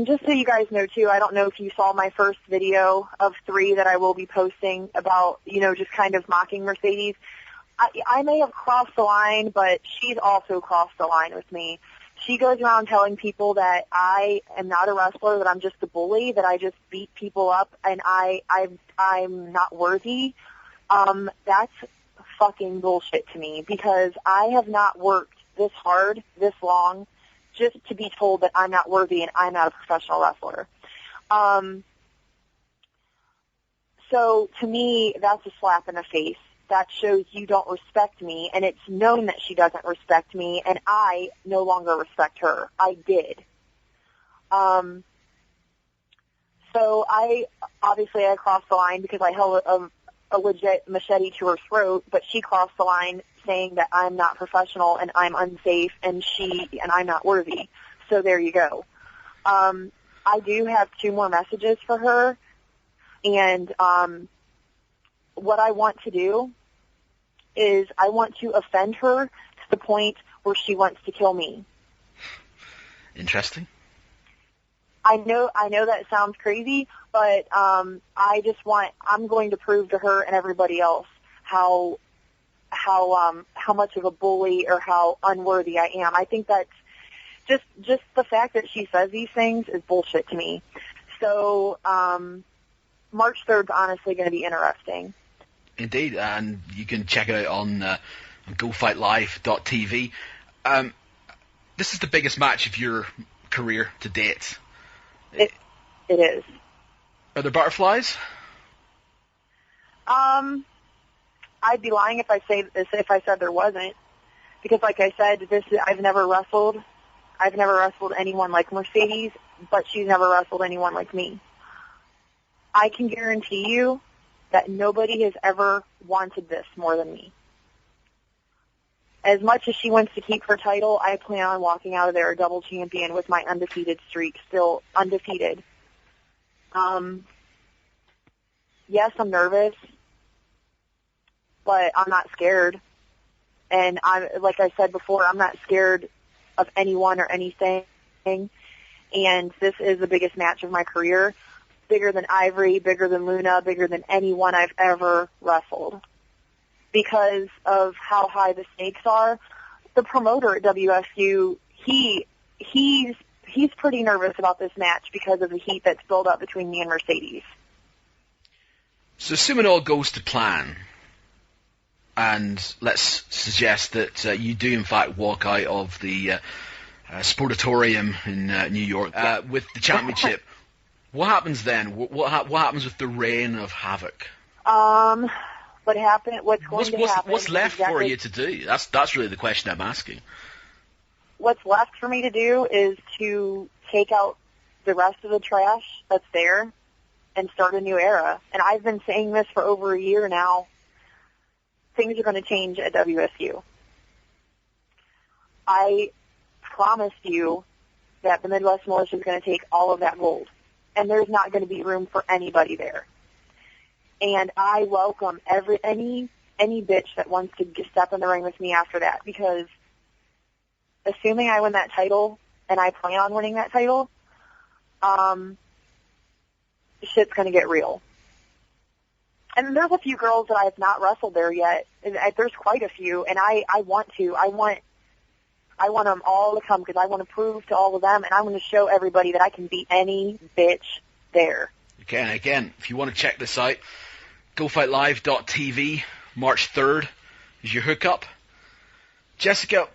just so you guys know too, I don't know if you saw my first video of 3 that I will be posting about, just kind of mocking Mercedes. I may have crossed the line, but she's also crossed the line with me. she goes around telling people that I am not a wrestler, that I'm just a bully, that I just beat people up, and I'm not worthy. That's fucking bullshit to me, because I have not worked this hard, this long, just to be told that I'm not worthy and I'm not a professional wrestler. So to me, that's a slap in the face. That shows you don't respect me, and it's known that she doesn't respect me, and I no longer respect her. I did. So I crossed the line because I held a legit machete to her throat, but she crossed the line saying that I'm not professional and I'm unsafe and I'm not worthy. So there you go. I do have 2 more messages for her, and what I want to do is I want to offend her to the point where she wants to kill me. Interesting. I know that sounds crazy, but I'm going to prove to her and everybody else how much of a bully or how unworthy I am. I think that's just the fact that she says these things is bullshit to me. So March 3rd is honestly going to be interesting. Indeed, and you can check it out on GoFightLive.tv. This is the biggest match of your career to date. It is. Are there butterflies? I'd be lying if I said there wasn't, because like I said, I've never wrestled anyone like Mercedes, but she's never wrestled anyone like me. I can guarantee you that nobody has ever wanted this more than me. As much as she wants to keep her title, I plan on walking out of there a double champion with my undefeated streak still undefeated. Yes, I'm nervous, but I'm not scared. And like I said before, I'm not scared of anyone or anything. And this is the biggest match of my career. Bigger than Ivory, bigger than Luna, bigger than anyone I've ever wrestled. Because of how high the stakes are, the promoter at WSU, he's pretty nervous about this match because of the heat that's built up between me and Mercedes. So assuming all goes to plan, and let's suggest that you do in fact walk out of the Sportatorium in New York with the championship, what happens then? What happens with the reign of Havoc? What's going to happen? What's left for you to do? That's really the question I'm asking. What's left for me to do is to take out the rest of the trash that's there and start a new era. And I've been saying this for over a year now. Things are going to change at WSU. I promised you that the Midwest Militia is going to take all of that gold, and there's not going to be room for anybody there. And I welcome any bitch that wants to step in the ring with me after that, because assuming I win that title, and I plan on winning that title, shit's going to get real. And there's a few girls that I have not wrestled there yet. There's quite a few, and I want to. I want them all to come, because I want to prove to all of them, and I want to show everybody that I can beat any bitch there. Again, if you want to check this out, GoFightLive.tv, March 3rd is your hookup. Jessicka,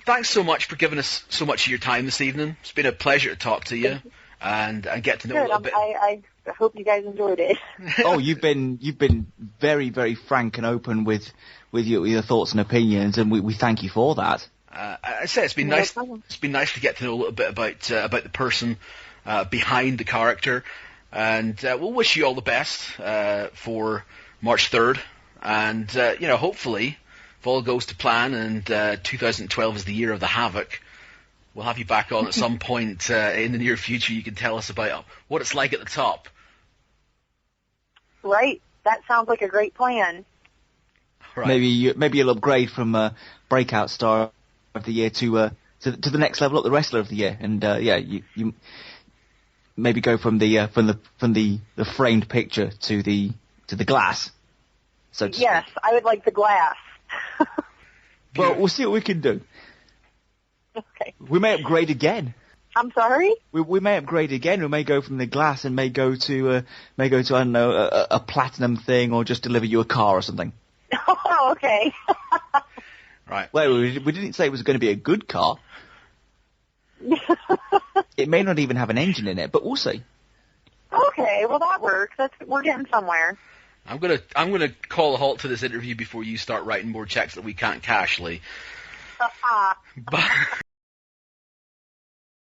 thanks so much for giving us so much of your time this evening. It's been a pleasure to talk to you and get to know a little bit. I hope you guys enjoyed it. Oh, you've been very, very frank and open with your thoughts and opinions, and we thank you for that. I say it's been nice. It's been nice to get to know a little bit about the person behind the character, and we'll wish you all the best for March 3rd, and hopefully, if all goes to plan, and 2012 is the year of the Havoc, we'll have you back on at some point in the near future. You can tell us about what it's like at the top. Right. That sounds like a great plan. Right. Maybe you'll upgrade from Breakout Star of the Year to the next level up, the Wrestler of the Year, and you maybe go from the framed picture to the glass. So yes, I would like the glass. Well, we'll see what we can do. Okay. We may upgrade again. I'm sorry? We may upgrade again. We may go from the glass and may go to I don't know, a platinum thing, or just deliver you a car or something. Oh, okay. Right. Well, we didn't say it was going to be a good car. It may not even have an engine in it, but we'll see. Okay, well that works. We're getting somewhere. I'm gonna call a halt to this interview before you start writing more checks that we can't cash, Lee. But